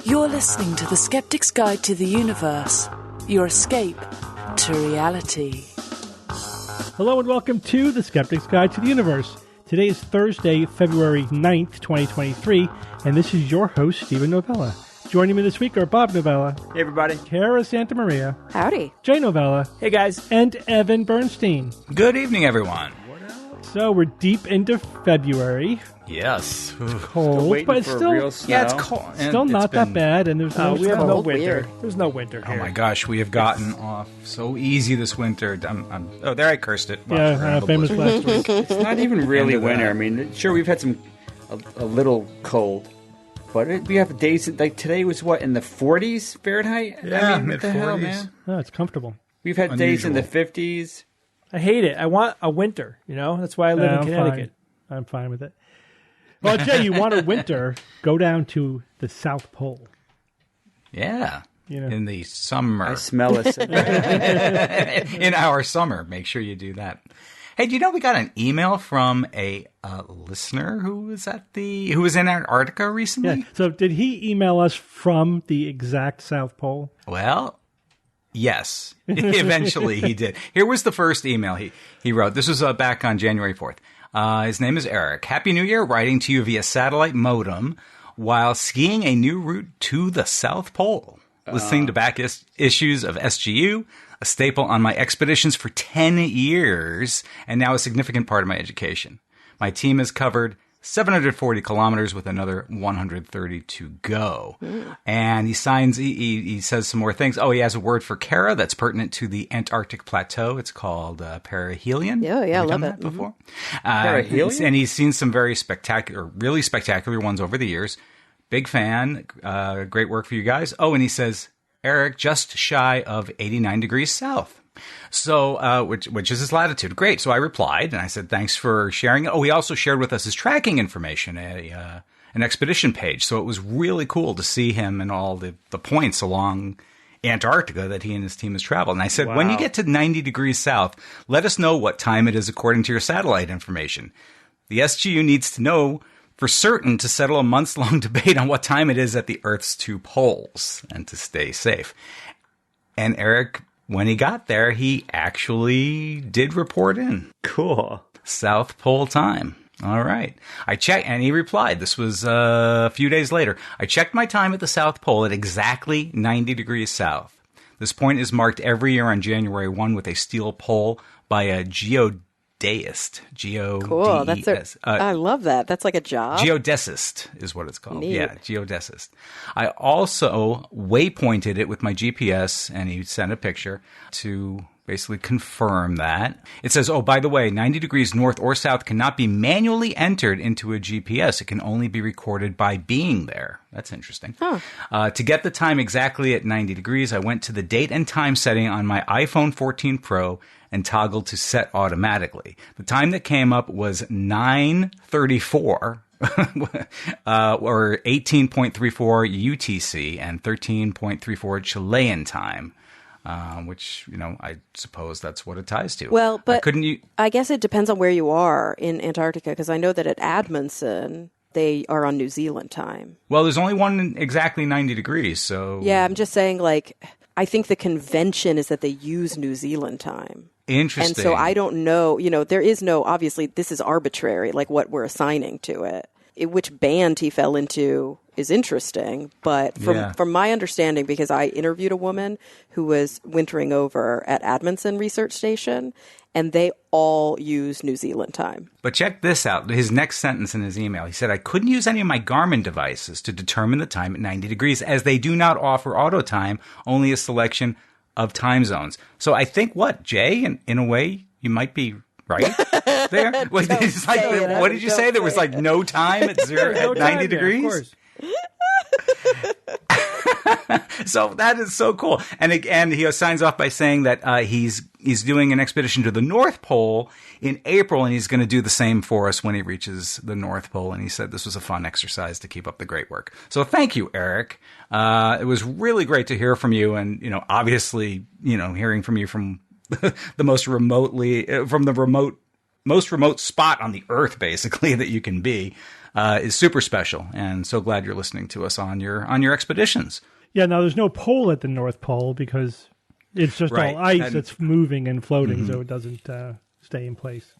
You're listening to the Skeptic's Guide to the Universe, your escape to reality. Hello and welcome to the Skeptic's Guide to the Universe. Today is Thursday, February 9th, 2023, and this is your host, Stephen Novella. Joining me this week are Bob Novella. Hey, everybody. Kara Santa Maria. Howdy. Jay Novella. Hey, guys. And Evan Bernstein. Good evening, everyone. So we're deep into February. Yes. Cold, but it's still, yeah, it's cold. Still not that bad, and there's no we have no cold. winter. Weird. There's no winter here. Oh my gosh, we have gotten off so easy this winter. Oh, there I cursed it. Well, Yeah, famous last week. It's not even really End of winter. that. I mean, sure, we've had a little cold, but we have days like today was what, in the 40s Fahrenheit? Yeah, I mean, what the hell, mid-40s. man? Oh, it's comfortable. We've had days in the 50s. I hate it. I want a winter, you know? That's why I live in Connecticut. I'm fine with it. Well, Jay, you want a winter, go down to the South Pole. Yeah. You know. In the summer. I smell it. In our summer. Make sure you do that. Hey, do you know we got an email from a listener who was in Antarctica recently? Yeah. So did he email us from the exact South Pole? Well, yes. Eventually he did. Here was the first email he wrote. This was back on January 4th. His name is Eric. Happy New Year, writing to you via satellite modem while skiing a new route to the South Pole. Listening to back issues of SGU, a staple on my expeditions for 10 years, and now a significant part of my education. My team has covered 740 kilometers with another 130 to go. And he says some more things. Oh, he has a word for Kara that's pertinent to the Antarctic plateau. It's called perihelion. Yeah, Have we love done it. that before? Perihelion? And he's seen some very really spectacular ones over the years. Big fan. Great work for you guys. Oh, and he says, Eric, just shy of 89 degrees south. So, which is his latitude. Great. So I replied and I said, thanks for sharing it. Oh, he also shared with us his tracking information, an expedition page. So it was really cool to see him and all the points along Antarctica that he and his team has traveled. And I said, when you get to 90 degrees south, let us know what time it is according to your satellite information. The SGU needs to know for certain to settle a months-long debate on what time it is at the Earth's two poles and to stay safe. And Eric, when he got there, he actually did report in. Cool. South Pole time. All right. I checked, and he replied. This was a few days later. I checked my time at the South Pole at exactly 90 degrees south. This point is marked every year on January 1 with a steel pole by a geodeist. Cool. I love that. That's like a job. Geodesist is what it's called. Neat. Yeah, geodesist. I also waypointed it with my GPS, and he sent a picture to basically confirm that. It says, oh, by the way, 90 degrees north or south cannot be manually entered into a GPS. It can only be recorded by being there. That's interesting. Huh. To get the time exactly at 90 degrees, I went to the date and time setting on my iPhone 14 Pro and toggled to set automatically. The time that came up was 9:34 or 18.34 UTC and 13.34 Chilean time. Which, I suppose that's what it ties to. Well, but couldn't I guess it depends on where you are in Antarctica, because I know that at Amundsen, they are on New Zealand time. Well, there's only one exactly 90 degrees, so... Yeah, I'm just saying, I think the convention is that they use New Zealand time. Interesting. And so I don't know, there is no, obviously, this is arbitrary, like what we're assigning to it. Which band he fell into is interesting, but from my understanding, because I interviewed a woman who was wintering over at Amundsen Research Station, and they all use New Zealand time. But check this out. His next sentence in his email, he said, I couldn't use any of my Garmin devices to determine the time at 90 degrees, as they do not offer auto time, only a selection of time zones. So I think Jay, in a way, you might be right there. What did you say? There was no time at at 90 degrees? Of course. So that is so cool. And again, he signs off by saying that he's doing an expedition to the North Pole in April, and he's going to do the same for us when he reaches the North Pole. And he said this was a fun exercise to keep up the great work. So thank you, Eric. It was really great to hear from you, and obviously, hearing from you from the most remote spot on the Earth, basically, that you can be. is super special. And so glad you're listening to us on your expeditions. Yeah, now there's no pole at the North Pole because it's just all ice that's moving and floating, so it doesn't stay in place.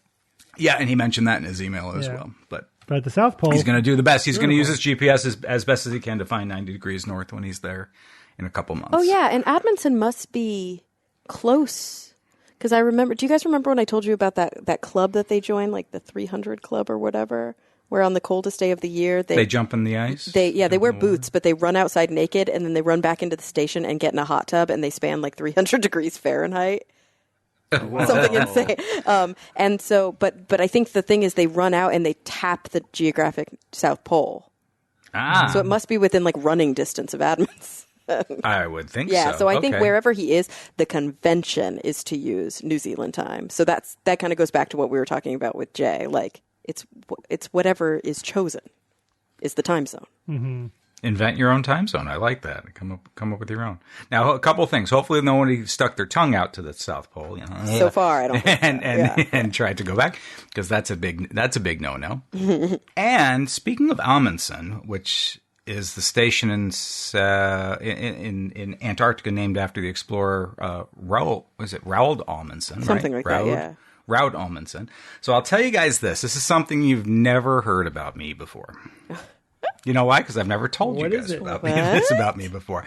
Yeah, and he mentioned that in his email as well. But at the South Pole, he's going to do the best. He's going to use his GPS as best as he can to find 90 degrees north when he's there in a couple months. Oh, yeah, and Admonton must be close. Because I remember, do you guys remember when I told you about that club that they joined, like the 300 Club or whatever? Where on the coldest day of the year, they jump in the ice? They wear boots, but they run outside naked, and then they run back into the station and get in a hot tub, and they span like 300 degrees Fahrenheit. Something insane. And so, but I think the thing is they run out and they tap the geographic South Pole. So it must be within like running distance of Admonton. I would think so. Yeah, so I think wherever he is, the convention is to use New Zealand time. So that kind of goes back to what we were talking about with Jay. Like, it's whatever is chosen is the time zone. Mm-hmm. Invent your own time zone. I like that. Come up with your own. Now, a couple things. Hopefully, nobody stuck their tongue out to the South Pole. So far, I don't. Think and tried to go back because that's a big no. And speaking of Amundsen, which is the station in Antarctica named after the explorer Roald Amundsen, something like that. Yeah. Roald Amundsen. So I'll tell you guys this. This is something you've never heard about me before. You know why? Because I've never told you guys this about me before.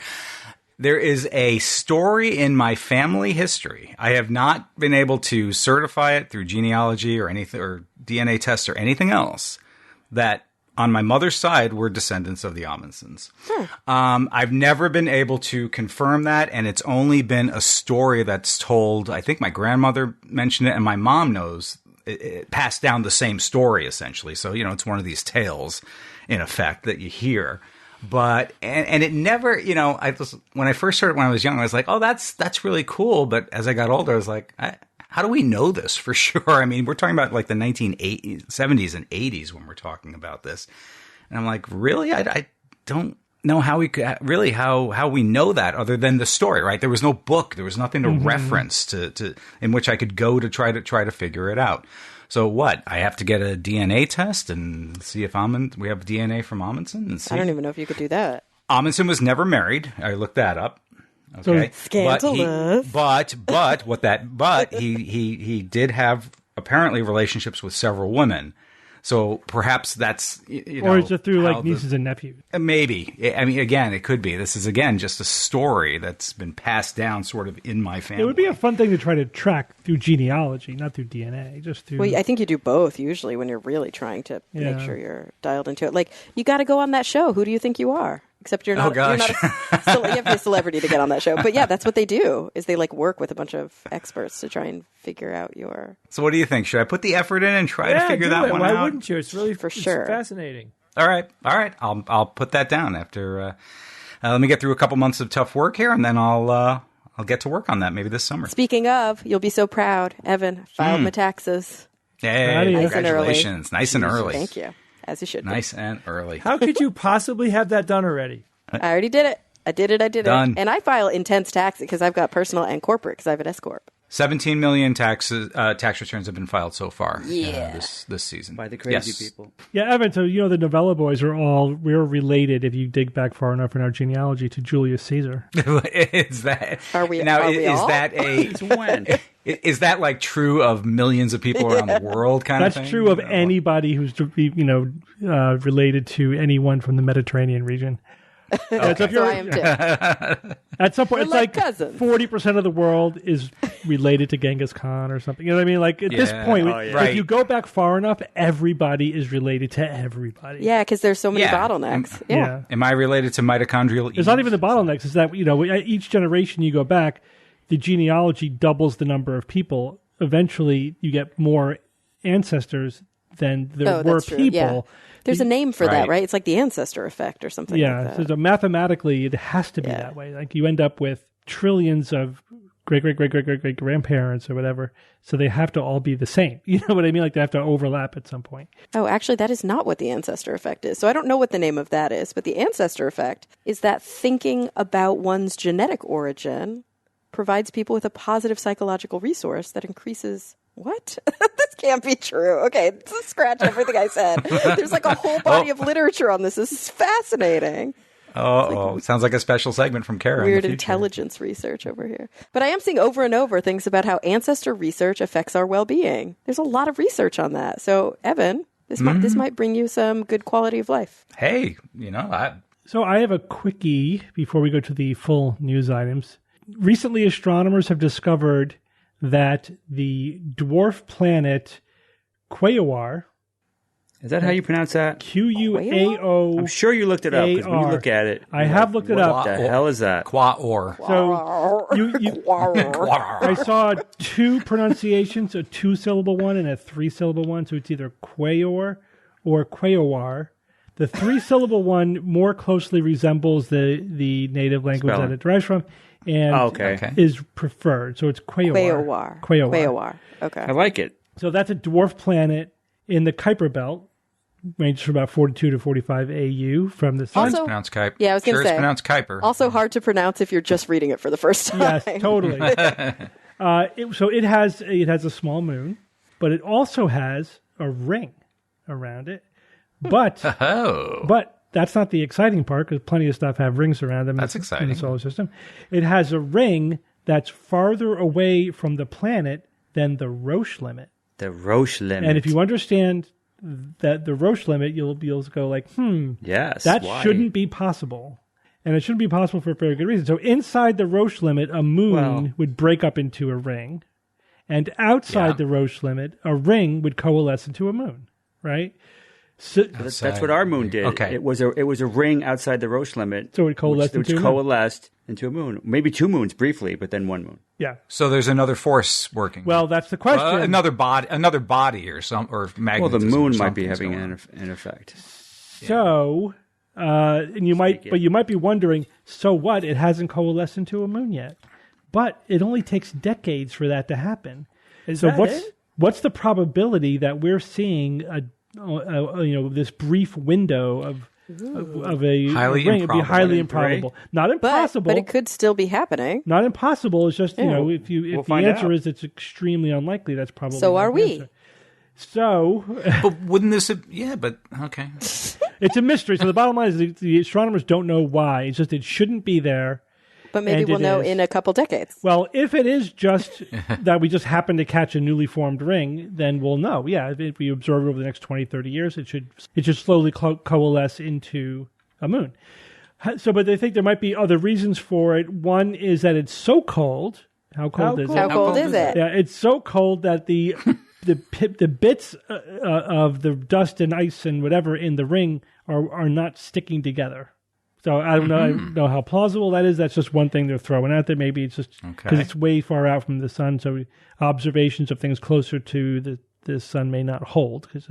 There is a story in my family history. I have not been able to certify it through genealogy or anything, or DNA tests or anything else, that on my mother's side were descendants of the Amundsens. I've never been able to confirm that, and it's only been a story that's told. I think my grandmother mentioned it, and my mom knows it passed down the same story, essentially. So, it's one of these tales, in effect, that you hear. But, and it never, when I first heard it when I was young, I was like, oh, that's really cool. But as I got older, I was like, how do we know this for sure? I mean, we're talking about like the 1970s and 80s when we're talking about this. And I'm like, really? I don't know how we could really, how we know that other than the story, right? There was no book. There was nothing to reference to in which I could go to try to figure it out. So what? I have to get a DNA test and see if we have DNA from Amundsen? And see. I don't even know if you could do that. Amundsen was never married. I looked that up. Okay. So scandalous. But he did have apparently relationships with several women. So perhaps that's, or is it through like nieces and nephews? Maybe. I mean, again, it could be. This is, again, just a story that's been passed down sort of in my family. It would be a fun thing to try to track through genealogy, not through DNA. Just through. Well, I think you do both usually when you're really trying to make sure you're dialed into it. Like, you got to go on that show. Who do you think you are? Except you're not. You're not you have to be a celebrity to get on that show. But yeah, that's what they do. Is they like work with a bunch of experts to try and figure out your. So what do you think? Should I put the effort in and try to figure that one out? Why wouldn't you? It's really sure fascinating. All right. I'll put that down after. Let me get through a couple months of tough work here, and then I'll get to work on that maybe this summer. Speaking of, you'll be so proud, Evan filed my taxes. Hey, congratulations! Nice and early. Thank you. As you should. Nice and early. How could you possibly have that done already? I already did it. I did it. Done. And I file intense tax because I've got personal and corporate because I have an S corp. 17 million tax returns have been filed so far. Yeah. This season by the crazy people. Yeah, Evan. So the Novella boys we're related if you dig back far enough in our genealogy to Julius Caesar. Is that? Are we? Now are we is all? that a when? Is that like true of millions of people around the world? That's true of anybody who's related to anyone from the Mediterranean region. Okay. So I am too. At some point, We're it's like 40% of the world is related to Genghis Khan or something. You know what I mean? Like at this point, if you go back far enough, everybody is related to everybody. Yeah, because there's so many bottlenecks. Yeah. Am I related to mitochondrial? It's not even the bottlenecks. It's that each generation you go back, the genealogy doubles the number of people. Eventually, you get more ancestors than there were people. Yeah. There's a name for that, right? It's like the ancestor effect or something like that. So mathematically, it has to be that way. Like you end up with trillions of great-great-great-great-great-great-grandparents or whatever. So they have to all be the same. You know what I mean? Like they have to overlap at some point. Oh, actually, that is not what the ancestor effect is. So I don't know what the name of that is. But the ancestor effect is that thinking about one's genetic origin provides people with a positive psychological resource that increases... What? This can't be true. Okay, scratch everything I said. There's like a whole body of literature on this. This is fascinating. Sounds like a special segment from Kara. Weird intelligence research over here. But I am seeing over and over things about how ancestor research affects our well-being. There's a lot of research on that. So, Evan, this might bring you some good quality of life. Hey, So I have a quickie before we go to the full news items. Recently, astronomers have discovered that the dwarf planet Quaoar, Is that how you pronounce that? Quao. I'm sure you looked it up because when you look at it, I have looked it up. What the hell is that? Quaoar. So I saw two pronunciations, a 2-syllable one and a 3-syllable one. So it's either Quaoar or Quaoar. The 3-syllable one more closely resembles the native language that it derives from, and is preferred. So it's Quaoar. Quaoar. Okay. I like it. So that's a dwarf planet in the Kuiper Belt, ranges from about 42 to 45 AU from the sun. Also, It's pronounced Kuiper. Yeah, I was going to say. It's pronounced Kuiper. Also hard to pronounce if you're just reading it for the first time. Yes, totally. So it has a small moon, but it also has a ring around it. But that's not the exciting part, because plenty of stuff have rings around them. That's in exciting. the solar system. It has a ring that's farther away from the planet than the Roche limit. The Roche limit. And if you understand that the Roche limit, you'll be able to go like, yes, that why? shouldn't be possible. And it shouldn't be possible for a very good reason. So inside the Roche limit, a moon would break up into a ring. And outside the Roche limit, a ring would coalesce into a moon, right? So, that's what our moon did. Okay. It was a ring outside the Roche limit. So it coalesced which into a moon. coalesced into a moon. Maybe two moons briefly, but then one moon. Yeah. So there's another force working. Well, that's the question. Another body or magnetism. Well, the moon or might be something's having going on. an effect. So, and you might be wondering, so what? It hasn't coalesced into a moon yet. But it only takes decades for that to happen. What's the probability that we're seeing this brief window of a highly ring? It'd be highly improbable. improbable. Not impossible. But it could still be happening. Not impossible. It's just, if We'll the find answer out. is it's extremely unlikely, that's probably So not are the we. answer. So But wouldn't this? But okay. it's a mystery. So the bottom line is the astronomers don't know why. It's just it shouldn't be there. But maybe And we'll it know is. in a couple decades. Well, if it is just that we just happen to catch a newly formed ring, then we'll know. Yeah, if we observe it over the next 20, 30 years, it should slowly coalesce into a moon. So, but they think there might be other reasons for it. One is that it's so cold. How cold is it? How cold is it? Yeah, it's so cold that the bits of the dust and ice and whatever in the ring are not sticking together. So I don't know how plausible that is. That's just one thing they're throwing out there. Maybe it's just because it's way far out from the sun, so observations of things closer to the sun may not hold because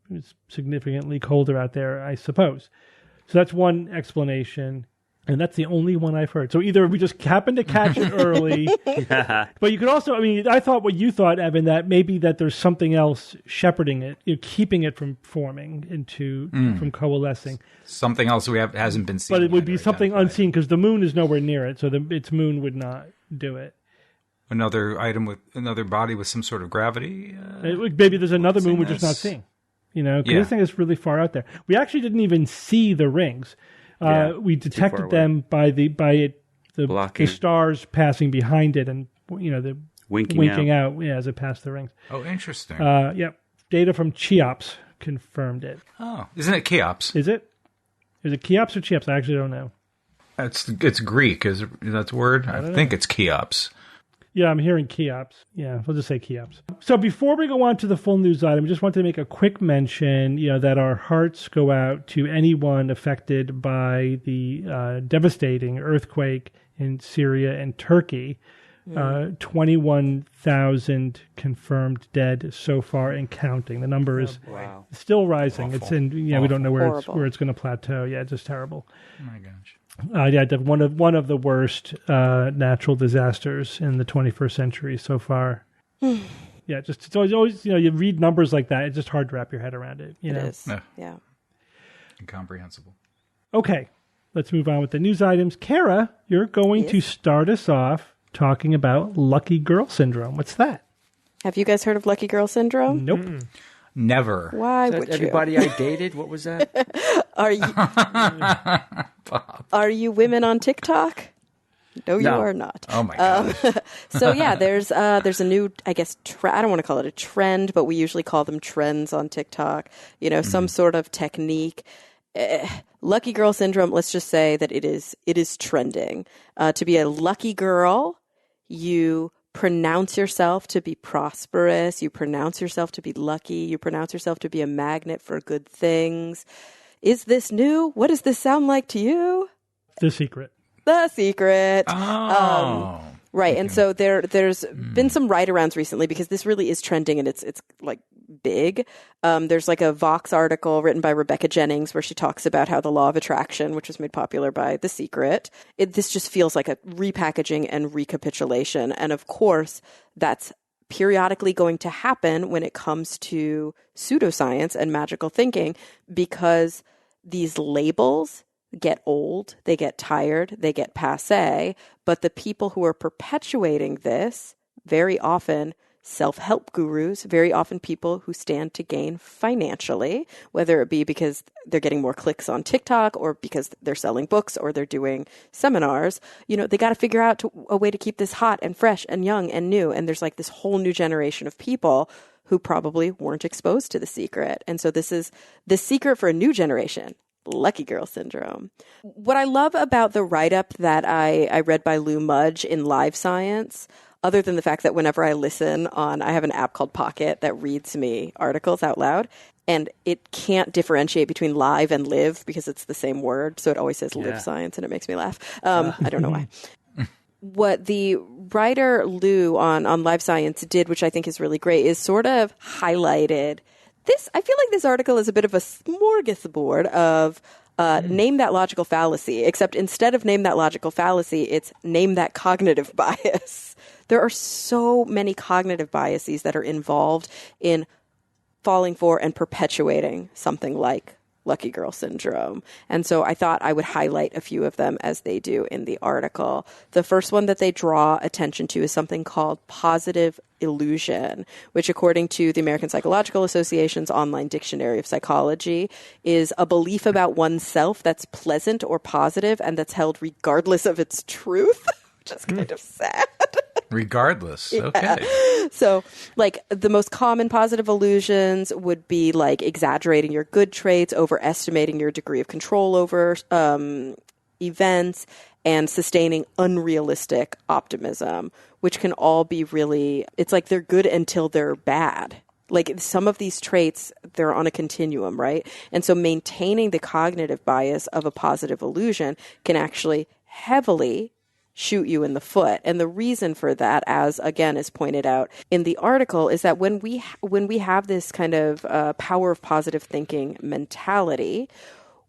it's significantly colder out there, I suppose. So that's one explanation. And that's the only one I've heard. So either we just happen to catch it early, but you could also, I thought what you thought, Evan, that maybe that there's something else shepherding it, keeping it from forming from coalescing. Something else hasn't been seen. But it would be yet or something identified. unseen because the moon is nowhere near it. So its moon would not do it. Another item with another body with some sort of gravity. Maybe there's another moon we're just not seeing. Because this thing is really far out there. We actually didn't even see the rings. We detected them by the stars passing behind it, and the winking out as it passed the rings. Oh, interesting. Data from Cheops confirmed it. Oh, isn't it Cheops? Is it? Is it Cheops or Cheops? I actually don't know. It's Greek. Is that word? I think it's Cheops. Yeah, I'm hearing Cheops. Yeah, we'll just say Cheops. So before we go on to the full news item, I just wanted to make a quick mention, that our hearts go out to anyone affected by the devastating earthquake in Syria and Turkey. 21,000 confirmed dead so far and counting. The number is still rising. Awful. It's we don't know where it's going to plateau. Yeah, just terrible. Oh my gosh. One of the worst natural disasters in the 21st century so far. Yeah, just it's always you read numbers like that, it's just hard to wrap your head around it. It is. Yeah. Incomprehensible. Okay, let's move on with the news items. Kara, you're going to start us off talking about lucky girl syndrome. What's that? Have you guys heard of lucky girl syndrome? Nope. Never. Why Is that would you? everybody I dated? What was that? Are you women on TikTok? No, you No. are not. Oh my gosh. So yeah, there's a new, I guess, I don't want to call it a trend, but we usually call them trends on TikTok. You know, some sort of technique. Lucky girl syndrome. Let's just say that it is trending. To be a lucky girl, you pronounce yourself to be prosperous. You pronounce yourself to be lucky. You pronounce yourself to be a magnet for good things. Is this new? What does this sound like to you? The Secret. The Secret. Oh. Right. And so there's been some write-arounds recently because this really is trending and it's like big. There's like a Vox article written by Rebecca Jennings where she talks about how the law of attraction, which was made popular by The Secret, this just feels like a repackaging and recapitulation. And of course, that's periodically going to happen when it comes to pseudoscience and magical thinking because these labels get old, they get tired, they get passé, but the people who are perpetuating this, very often self-help gurus, very often people who stand to gain financially, whether it be because they're getting more clicks on TikTok or because they're selling books or they're doing seminars, you know, they got to figure out a way to keep this hot and fresh and young and new. And there's like this whole new generation of people who probably weren't exposed to The Secret. And so this is The Secret for a new generation. Lucky girl syndrome. What I love about the write-up that I read by Lou Mudge in Live Science, other than the fact that whenever I listen I have an app called Pocket that reads me articles out loud, and it can't differentiate between live and live because it's the same word. So it always says live science, and it makes me laugh. I don't know why. What the writer Lou on Live Science did, which I think is really great, is sort of highlighted I feel like this article is a bit of a smorgasbord of name that logical fallacy, except instead of name that logical fallacy, it's name that cognitive bias. There are so many cognitive biases that are involved in falling for and perpetuating something like lucky girl syndrome. And so I thought I would highlight a few of them as they do in the article. The first one that they draw attention to is something called positive illusion, which according to the American Psychological Association's online dictionary of psychology is a belief about oneself that's pleasant or positive and that's held regardless of its truth, which is kind of sad. Regardless. Yeah. Okay. So, like, the most common positive illusions would be, like, exaggerating your good traits, overestimating your degree of control over events, and sustaining unrealistic optimism, which can all be really, it's like they're good until they're bad. Like, some of these traits, they're on a continuum, right? And so maintaining the cognitive bias of a positive illusion can actually heavily shoot you in the foot. And the reason for that, as again is pointed out in the article, is that when we have this kind of power of positive thinking mentality,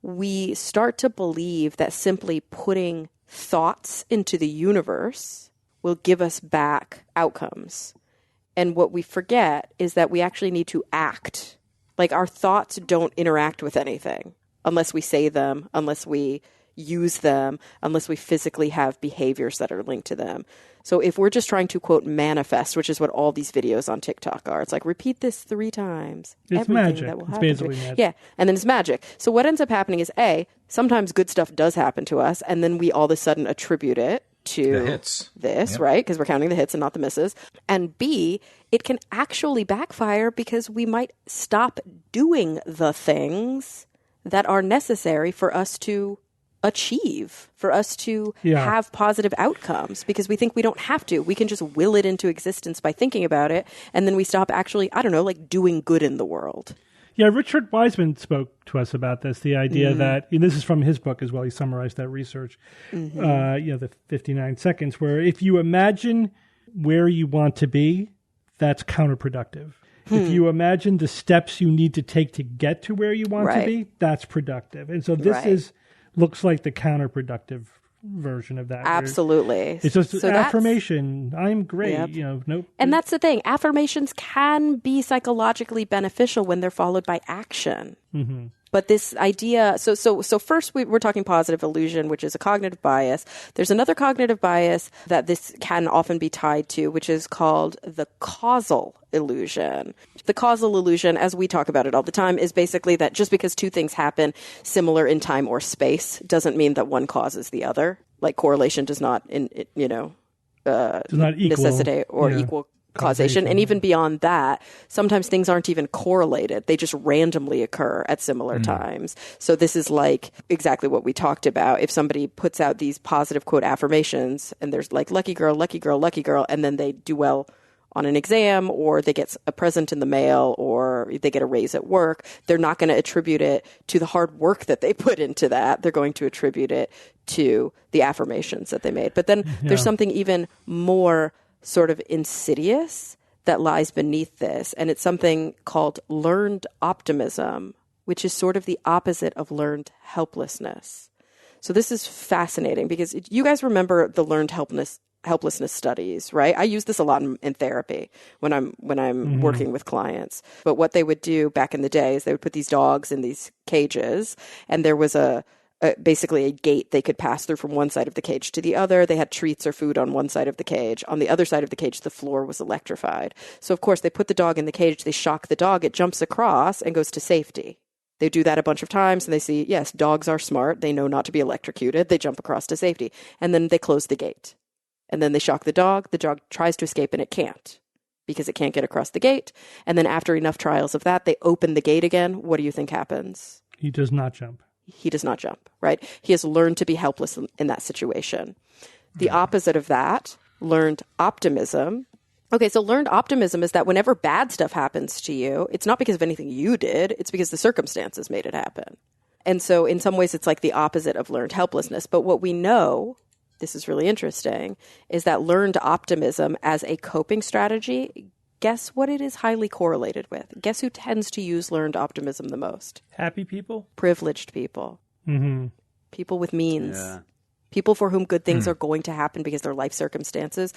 we start to believe that simply putting thoughts into the universe will give us back outcomes. And what we forget is that we actually need to act. Like, our thoughts don't interact with anything unless we say them, unless we use them, unless we physically have behaviors that are linked to them. So if we're just trying to, quote, manifest, which is what all these videos on TikTok are, it's like, repeat this 3 times. It's magic. It's basically magic. Yeah, and then it's magic. So what ends up happening is, A, sometimes good stuff does happen to us, and then we all of a sudden attribute it to The hits. this, right? Because we're counting the hits and not the misses. And B, it can actually backfire because we might stop doing the things that are necessary for us to achieve, for us to have positive outcomes, because we think we don't have to. We can just will it into existence by thinking about it, and then we stop actually, I don't know, like doing good in the world. Yeah, Richard Wiseman spoke to us about this, the idea that, and this is from his book as well, he summarized that research, the 59 seconds, where if you imagine where you want to be, that's counterproductive. If you imagine the steps you need to take to get to where you want to be, that's productive. And so this looks like the counterproductive version of that. Absolutely. It's just affirmation. I'm great. Yep. Nope. And that's the thing. Affirmations can be psychologically beneficial when they're followed by action. Mm-hmm. But this idea, so first we're talking positive illusion, which is a cognitive bias. There's another cognitive bias that this can often be tied to, which is called the causal illusion. The causal illusion, as we talk about it all the time, is basically that just because two things happen similar in time or space doesn't mean that one causes the other. Like correlation does not, necessitate or equal causation. And even beyond that, sometimes things aren't even correlated. They just randomly occur at similar times. So this is like exactly what we talked about. If somebody puts out these positive quote affirmations and there's like lucky girl, lucky girl, lucky girl, and then they do well on an exam or they get a present in the mail or they get a raise at work, they're not going to attribute it to the hard work that they put into that. They're going to attribute it to the affirmations that they made. But then there's something even more sort of insidious that lies beneath this. And it's something called learned optimism, which is sort of the opposite of learned helplessness. So this is fascinating because you guys remember the learned helplessness studies, right? I use this a lot in therapy when I'm working with clients. But what they would do back in the day is they would put these dogs in these cages, and there was basically a gate they could pass through from one side of the cage to the other. They had treats or food on one side of the cage. On the other side of the cage, the floor was electrified. So, of course, they put the dog in the cage. They shock the dog. It jumps across and goes to safety. They do that a bunch of times, and they see, yes, dogs are smart. They know not to be electrocuted. They jump across to safety. And then they close the gate. And then they shock the dog. The dog tries to escape, and it can't because it can't get across the gate. And then after enough trials of that, they open the gate again. What do you think happens? He does not jump. He does not jump, right? He has learned to be helpless in that situation. The opposite of that, learned optimism. Okay, so learned optimism is that whenever bad stuff happens to you, it's not because of anything you did, it's because the circumstances made it happen. And so in some ways, it's like the opposite of learned helplessness. But what we know, this is really interesting, is that learned optimism as a coping strategy, guess what it is highly correlated with? Guess who tends to use learned optimism the most? Happy people? Privileged people. Mm-hmm. People with means. Yeah. People for whom good things are going to happen because their life circumstances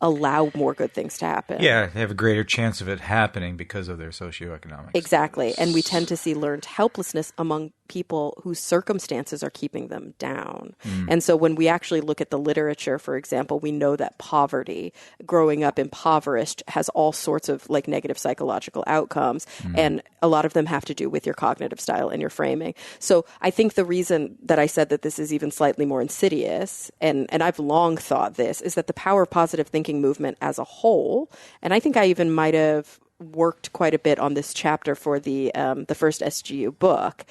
allow more good things to happen. Yeah, they have a greater chance of it happening because of their socioeconomic Exactly. And we tend to see learned helplessness among people whose circumstances are keeping them down. And so when we actually look at the literature, for example, we know that poverty, growing up impoverished, has all sorts of like negative psychological outcomes. And a lot of them have to do with your cognitive style and your framing. So I think the reason that I said that this is even slightly more insidious, and I've long thought this, is that the power of positive thinking movement as a whole, and I think I even might have worked quite a bit on this chapter for the first SGU book,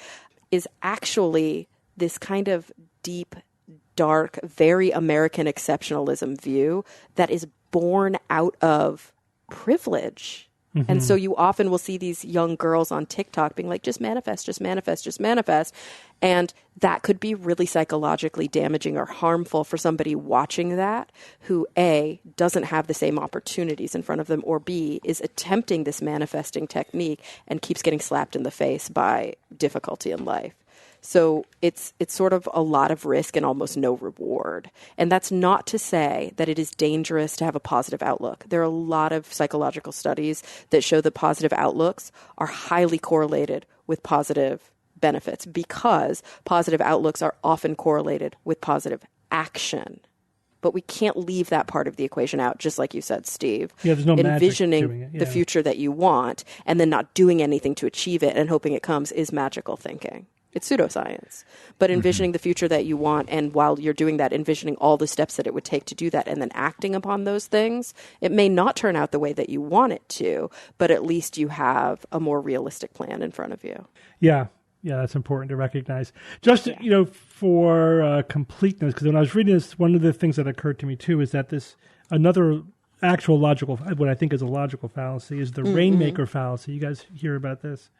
is actually this kind of deep, dark, very American exceptionalism view that is born out of privilege. And so you often will see these young girls on TikTok being like, just manifest, just manifest, just manifest. And that could be really psychologically damaging or harmful for somebody watching that who, A, doesn't have the same opportunities in front of them, or B, is attempting this manifesting technique and keeps getting slapped in the face by difficulty in life. So it's sort of a lot of risk and almost no reward. And that's not to say that it is dangerous to have a positive outlook. There are a lot of psychological studies that show that positive outlooks are highly correlated with positive benefits because positive outlooks are often correlated with positive action. But we can't leave that part of the equation out, just like you said, Steve. Yeah, there's no envisioning magic doing it. the future that you want and then not doing anything to achieve it and hoping it comes is magical thinking. It's pseudoscience. But envisioning the future that you want, and while you're doing that, envisioning all the steps that it would take to do that and then acting upon those things, it may not turn out the way that you want it to, but at least you have a more realistic plan in front of you. Yeah, that's important to recognize. Just, for completeness, because when I was reading this, one of the things that occurred to me, too, is that another actual logical, what I think is a logical fallacy, is the rainmaker fallacy. You guys hear about this?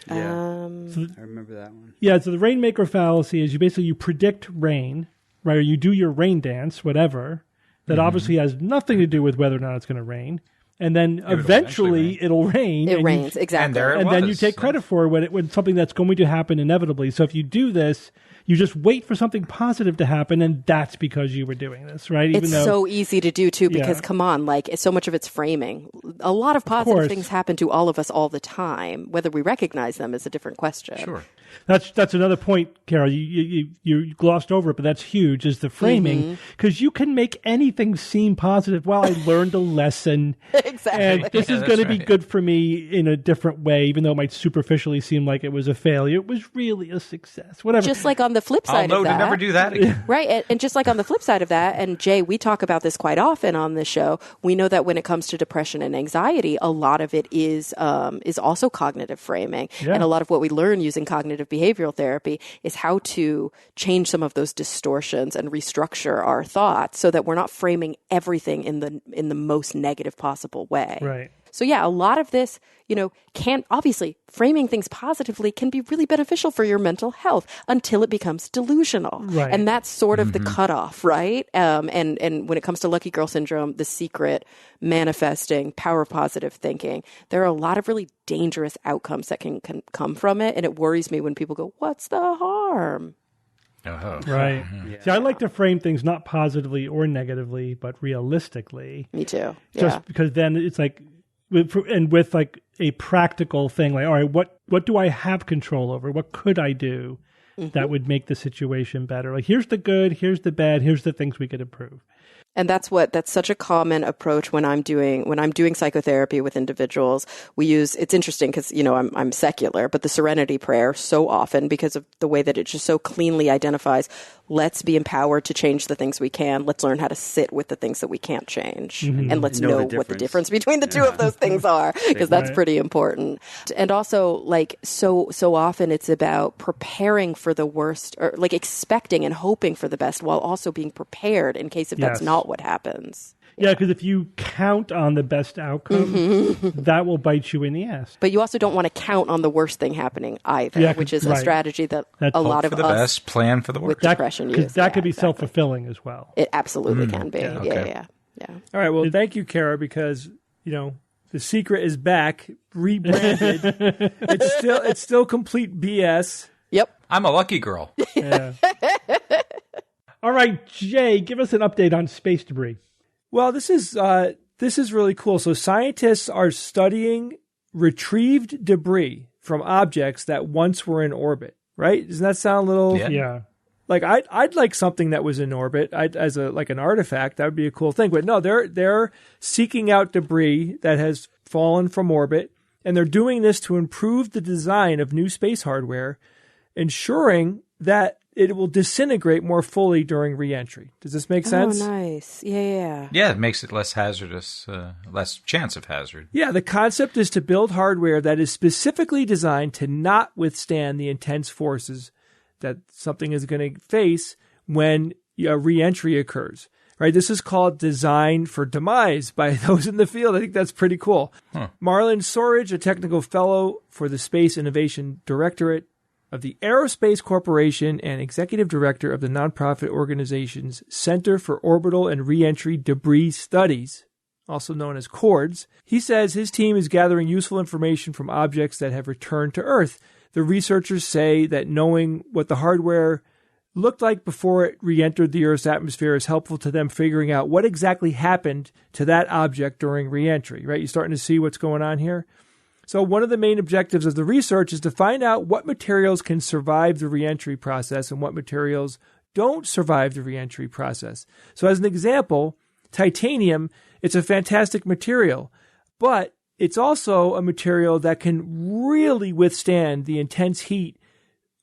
Yeah, I remember that one. Yeah, so the rainmaker fallacy is you predict rain, right? Or you do your rain dance, whatever, that obviously has nothing to do with whether or not it's going to rain. And then eventually it'll rain. It rains, exactly. And then you take credit for it when something that's going to happen inevitably. So if you do this, you just wait for something positive to happen, and that's because you were doing this, right? It's so easy to do, too, because, come on, like, so much of it's framing. A lot of positive things happen to all of us all the time. Whether we recognize them is a different question. Sure. That's another point, Carol. You glossed over it, but that's huge, is the framing. Because you can make anything seem positive. Well, I learned a lesson. Exactly. And this is going to be good for me in a different way, even though it might superficially seem like it was a failure. It was really a success. Whatever. Just like on the flip side of that. To never do that again. Right. And just like on the flip side of that, and Jay, we talk about this quite often on this show, we know that when it comes to depression and anxiety, a lot of it is also cognitive framing. Yeah. And a lot of what we learn using cognitive behavioral therapy is how to change some of those distortions and restructure our thoughts so that we're not framing everything in the most negative possible way. Right. So yeah, a lot of this, obviously framing things positively can be really beneficial for your mental health until it becomes delusional. Right. And that's sort of the cutoff, right? And when it comes to Lucky Girl Syndrome, The Secret, manifesting, power of positive thinking, there are a lot of really dangerous outcomes that can come from it. And it worries me when people go, what's the harm? Oh. Right. Yeah. See, I like to frame things not positively or negatively, but realistically. Me too. Just because then it's like, with like a practical thing, like, all right, what do I have control over? What could I do that would make the situation better? Like, here's the good, here's the bad, here's the things we could improve. And that's such a common approach when I'm doing psychotherapy with individuals. It's interesting because, I'm secular, but the Serenity Prayer so often, because of the way that it just so cleanly identifies, let's be empowered to change the things we can. Let's learn how to sit with the things that we can't change. And let's know what the difference between the two of those things are, because that's pretty important. And also, like, so often it's about preparing for the worst, or like expecting and hoping for the best while also being prepared in case if that's not what happens. Yeah, because if you count on the best outcome, that will bite you in the ass. But you also don't want to count on the worst thing happening either, which is a strategy that a lot of us best, plan for the worst. With depression use. Because that could be self-fulfilling as well. It absolutely can be. Yeah. All right, well, thank you, Kara, because, The Secret is back, rebranded. It's still complete BS. Yep. I'm a lucky girl. Yeah. All right, Jay, give us an update on space debris. Well, this is really cool. So scientists are studying retrieved debris from objects that once were in orbit. Right? Doesn't that sound a little? Yeah. Like I'd like something that was in orbit as an artifact. That would be a cool thing. But no, they're seeking out debris that has fallen from orbit, and they're doing this to improve the design of new space hardware, ensuring that it will disintegrate more fully during re-entry. Does this make sense? Oh, nice. Yeah. Yeah, it makes it less hazardous, less chance of hazard. Yeah, the concept is to build hardware that is specifically designed to not withstand the intense forces that something is going to face when a re-entry occurs. Right? This is called design for demise by those in the field. I think that's pretty cool. Marlon Sorge, a technical fellow for the Space Innovation Directorate of the Aerospace Corporation and executive director of the nonprofit organization's Center for Orbital and Reentry Debris Studies, also known as CORDS. He says his team is gathering useful information from objects that have returned to Earth. The researchers say that knowing what the hardware looked like before it re-entered the Earth's atmosphere is helpful to them figuring out what exactly happened to that object during re-entry, right? You're starting to see what's going on here? So one of the main objectives of the research is to find out what materials can survive the re-entry process and what materials don't survive the re-entry process. So as an example, titanium, it's a fantastic material, but it's also a material that can really withstand the intense heat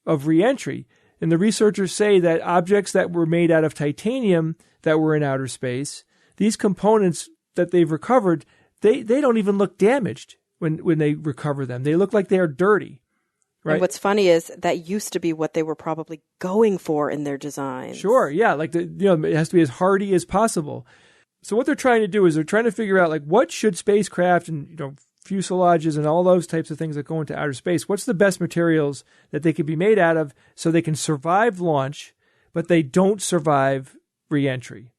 of re-entry. And the researchers say that objects that were made out of titanium that were in outer space, these components that they've recovered, they don't even look damaged when they recover them. They look like they are dirty. Right? And what's funny is that used to be what they were probably going for in their designs. Sure, yeah. Like it has to be as hardy as possible. So what they're trying to do is they're trying to figure out like what should spacecraft and fuselages and all those types of things that go into outer space, what's the best materials that they can be made out of so they can survive launch, but they don't survive re-entry.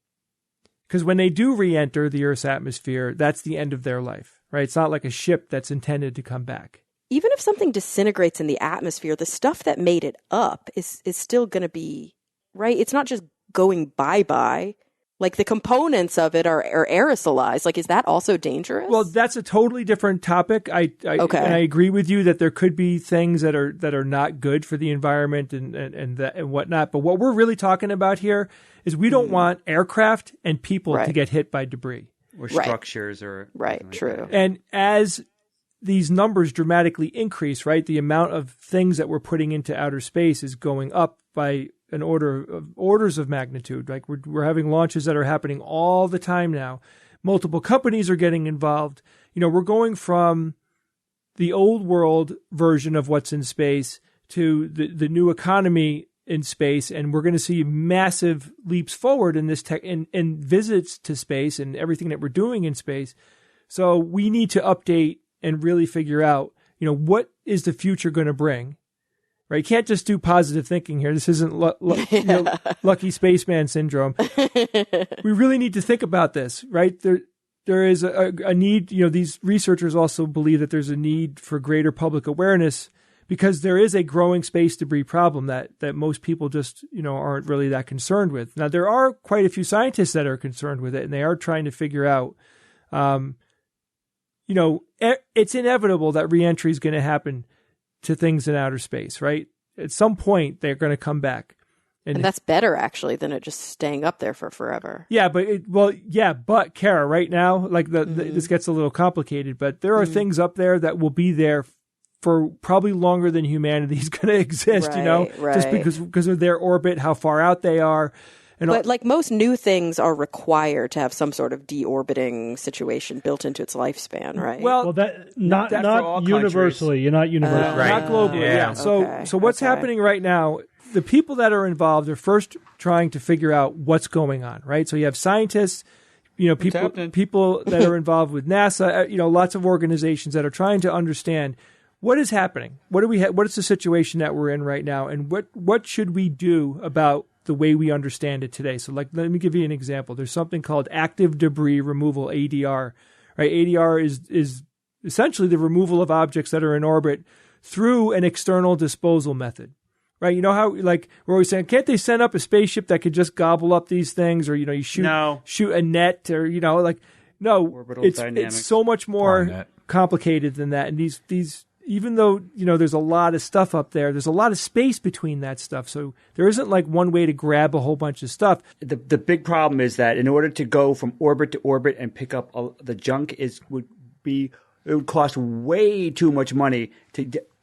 Because when they do re-enter the Earth's atmosphere, that's the end of their life, right? It's not like a ship that's intended to come back. Even if something disintegrates in the atmosphere, the stuff that made it up is still going to be, right? It's not just going bye-bye. Like the components of it are aerosolized. Like, is that also dangerous? Well, that's a totally different topic. Okay. And I agree with you that there could be things that are not good for the environment and whatnot. But what we're really talking about here is we don't want aircraft and people to get hit by debris. Or structures or... Right, true. That. And as these numbers dramatically increase, right, the amount of things that we're putting into outer space is going up by an orders of magnitude. Like we're having launches that are happening all the time now. Multiple companies are getting involved. We're going from the old world version of what's in space to the new economy in space, and we're going to see massive leaps forward in this tech in visits to space and everything that we're doing in space. So we need to update and really figure out, what is the future going to bring? Right? You can't just do positive thinking here. This isn't lucky spaceman syndrome. We really need to think about this, right? There is a need. These researchers also believe that there's a need for greater public awareness because there is a growing space debris problem that most people just aren't really that concerned with. Now there are quite a few scientists that are concerned with it, and they are trying to figure out. It's inevitable that reentry is going to happen to things in outer space, right? At some point, they're going to come back. And that's better, actually, than it just staying up there for forever. Yeah, but Kara, right now, like this gets a little complicated, but there are things up there that will be there for probably longer than humanity is going to exist, right. Just because of their orbit, how far out they are. But like most new things are required to have some sort of deorbiting situation built into its lifespan, right? Well, that not universally. You're not universally. Right. Not globally. Yeah. So what's happening right now? The people that are involved are first trying to figure out what's going on, right? So you have scientists, people that are involved with NASA, lots of organizations that are trying to understand what is happening. What is the situation that we're in right now, and what should we do about the way we understand it today? So let me give you an example. There's something called active debris removal, ADR. Right? ADR is essentially the removal of objects that are in orbit through an external disposal method. Right? You know how we're always saying, can't they send up a spaceship that could just gobble up these things, or you shoot a net, or no, it's so much more complicated than that. And these even though, there's a lot of stuff up there, there's a lot of space between that stuff. So there isn't like one way to grab a whole bunch of stuff. The big problem is that in order to go from orbit to orbit and pick up the junk, it would cost way too much money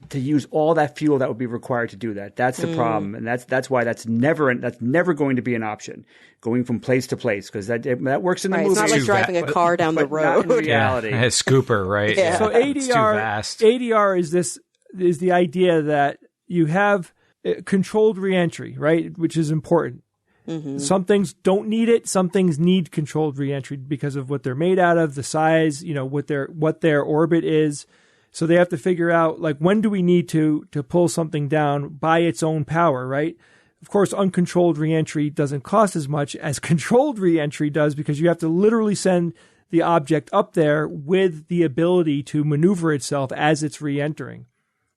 to use all that fuel that would be required to do that. That's the problem, and that's why that's never going to be an option, going from place to place, because that works in the movie. It's not like driving a car down the road. Not in reality. A scooper, right? Yeah. So ADR is the idea that you have controlled reentry, right, which is important. Mm-hmm. Some things don't need it. Some things need controlled reentry because of what they're made out of, the size, what their orbit is. So they have to figure out, like, when do we need to pull something down by its own power, right? Of course, uncontrolled reentry doesn't cost as much as controlled reentry does, because you have to literally send the object up there with the ability to maneuver itself as it's reentering.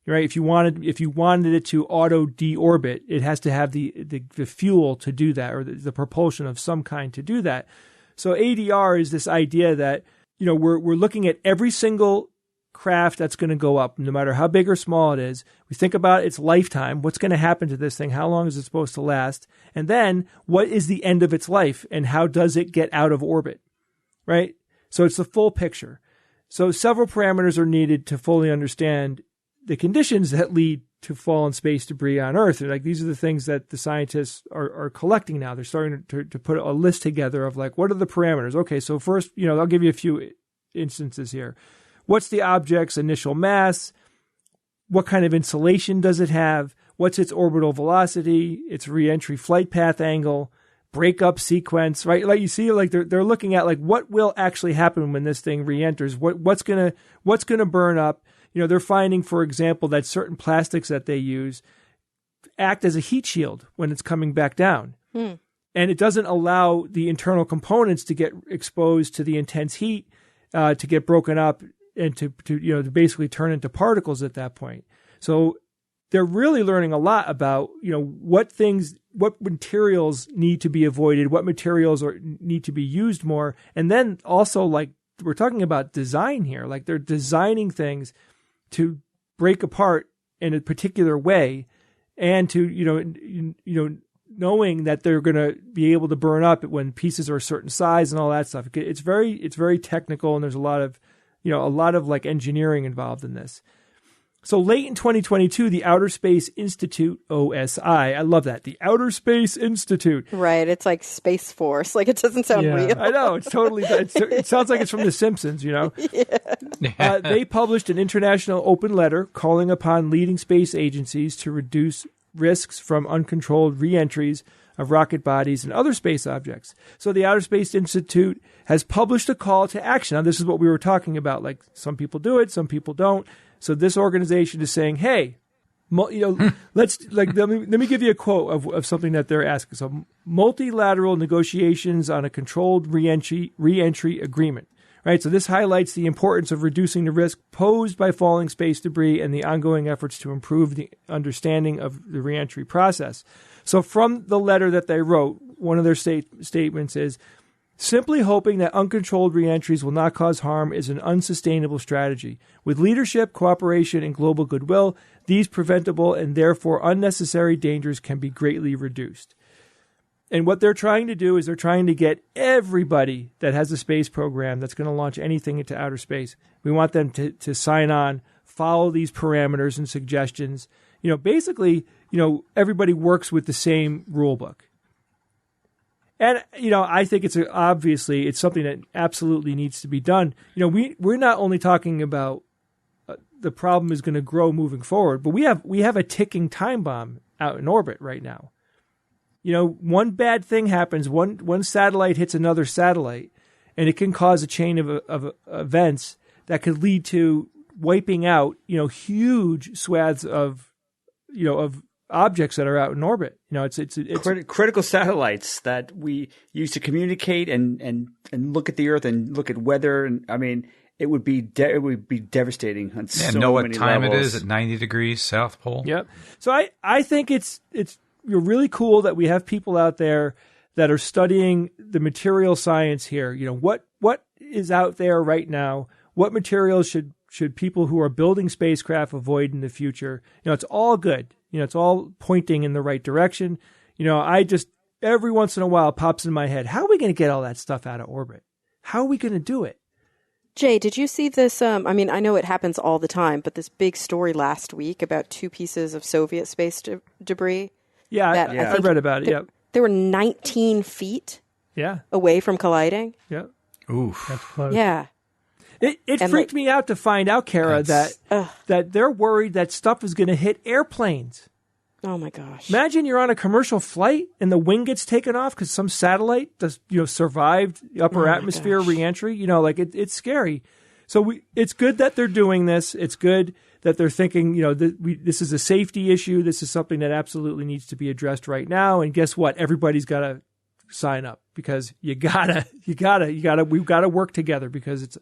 Right? If you wanted it to auto deorbit, it has to have the fuel to do that, or the propulsion of some kind to do that. So ADR is this idea that, we're looking at every single craft that's going to go up, no matter how big or small it is. We think about its lifetime. What's going to happen to this thing? How long is it supposed to last? And then what is the end of its life, and how does it get out of orbit? Right? So it's the full picture. So several parameters are needed to fully understand the conditions that lead to fallen space debris on Earth. Like, these are the things that the scientists are collecting now. They're starting to put a list together of, like, what are the parameters? Okay, so first, I'll give you a few instances here. What's the object's initial mass? What kind of insulation does it have? What's its orbital velocity? Its reentry flight path angle? Breakup sequence, right? Like, you see, like, they're looking at, like, what will actually happen when this thing reenters? What's gonna burn up? They're finding, for example, that certain plastics that they use act as a heat shield when it's coming back down. and it doesn't allow the internal components to get exposed to the intense heat, to get broken up and to basically turn into particles at that point. So they're really learning a lot about, what materials need to be avoided, what materials need to be used more. And then also, like, we're talking about design here. Like, they're designing things to break apart in a particular way, and to, knowing that they're going to be able to burn up when pieces are a certain size and all that stuff. It's very technical, and there's a lot of like engineering involved in this. So late in 2022, the Outer Space Institute, OSI, I love that, the Outer Space Institute. Right, it's like Space Force. Like, it doesn't sound real. I know, it's totally, it sounds like it's from The Simpsons, Yeah. They published an international open letter calling upon leading space agencies to reduce risks from uncontrolled re-entries of rocket bodies and other space objects. So the Outer Space Institute has published a call to action. Now, this is what we were talking about. Like, some people do it, some people don't. So this organization is saying, hey, let's let me give you a quote of something that they're asking. So, multilateral negotiations on a controlled re-entry agreement. Right. So this highlights the importance of reducing the risk posed by falling space debris and the ongoing efforts to improve the understanding of the re-entry process. So from the letter that they wrote, one of their statements is, simply hoping that uncontrolled reentries will not cause harm is an unsustainable strategy. With leadership, cooperation, and global goodwill, these preventable and therefore unnecessary dangers can be greatly reduced. And what they're trying to do is they're trying to get everybody that has a space program that's going to launch anything into outer space. We want them to sign on, follow these parameters and suggestions. Basically, everybody works with the same rule book. And, I think it's something that absolutely needs to be done. We're not only talking about the problem is going to grow moving forward, but we have a ticking time bomb out in orbit right now. One bad thing happens, one satellite hits another satellite, and it can cause a chain of events that could lead to wiping out, huge swaths of objects that are out in orbit. It's critical satellites that we use to communicate and look at the Earth and look at weather. And I mean, it would be devastating on so many levels. Know what time it is at 90 degrees South Pole. Yep. So I think it's really cool that we have people out there that are studying the material science here. What is out there right now? What materials should people who are building spacecraft avoid in the future? It's all good. It's all pointing in the right direction. I just, every once in a while, pops in my head, how are we going to get all that stuff out of orbit? How are we going to do it? Jay, did you see this? I know it happens all the time, but this big story last week about 2 pieces of Soviet space debris. Yeah, I read about it. Yeah, they were 19 feet. Yeah, away from colliding. Yeah. Oof. That's close. Yeah. It freaked me out to find out, Kara, that they're worried that stuff is going to hit airplanes. Oh my gosh! Imagine you're on a commercial flight and the wing gets taken off because some satellite survived upper atmosphere reentry. It's scary. So it's good that they're doing this. It's good that they're thinking, this is a safety issue. This is something that absolutely needs to be addressed right now. And guess what? Everybody's got to sign up because we've got to work together because it's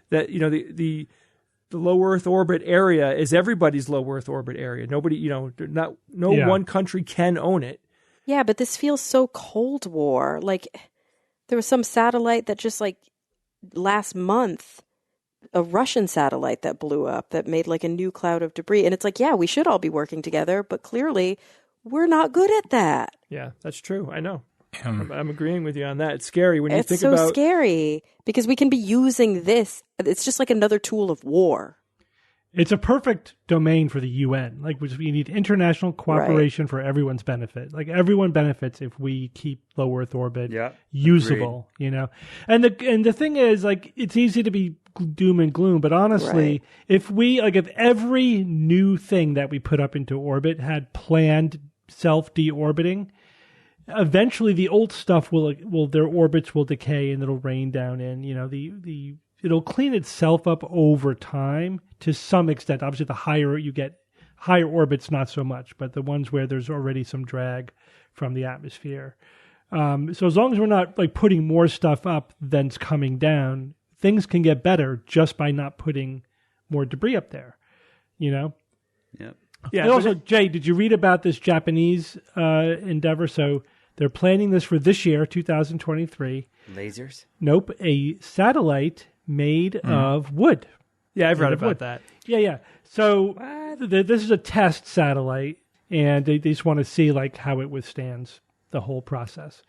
that, the low Earth orbit area is everybody's low Earth orbit area. Nobody, one country can own it. Yeah, but this feels so Cold War. Like, there was some satellite that just last month, a Russian satellite that blew up that made a new cloud of debris. And it's we should all be working together, but clearly we're not good at that. Yeah, that's true. I know. I'm agreeing with you on that. It's scary when you think about... It's so scary because we can be using this. It's just like another tool of war. It's a perfect domain for the UN. We need international cooperation for everyone's benefit. Everyone benefits if we keep low Earth orbit usable, agreed. And the thing is, it's easy to be doom and gloom, but honestly, if every new thing that we put up into orbit had planned self-deorbiting, eventually the old stuff will their orbits will decay and it'll rain down in, it'll clean itself up over time to some extent. Obviously, the higher you get, higher orbits, not so much, but the ones where there's already some drag from the atmosphere. So as long as we're not like putting more stuff up than's coming down, things can get better just by not putting more debris up there. Yep. Yeah. And also, Jay, did you read about this Japanese endeavor? So they're planning this for this year, 2023. Lasers? Nope, a satellite made of wood. Yeah, I've read about that. Yeah. So this is a test satellite, and they just want to see like how it withstands the whole process,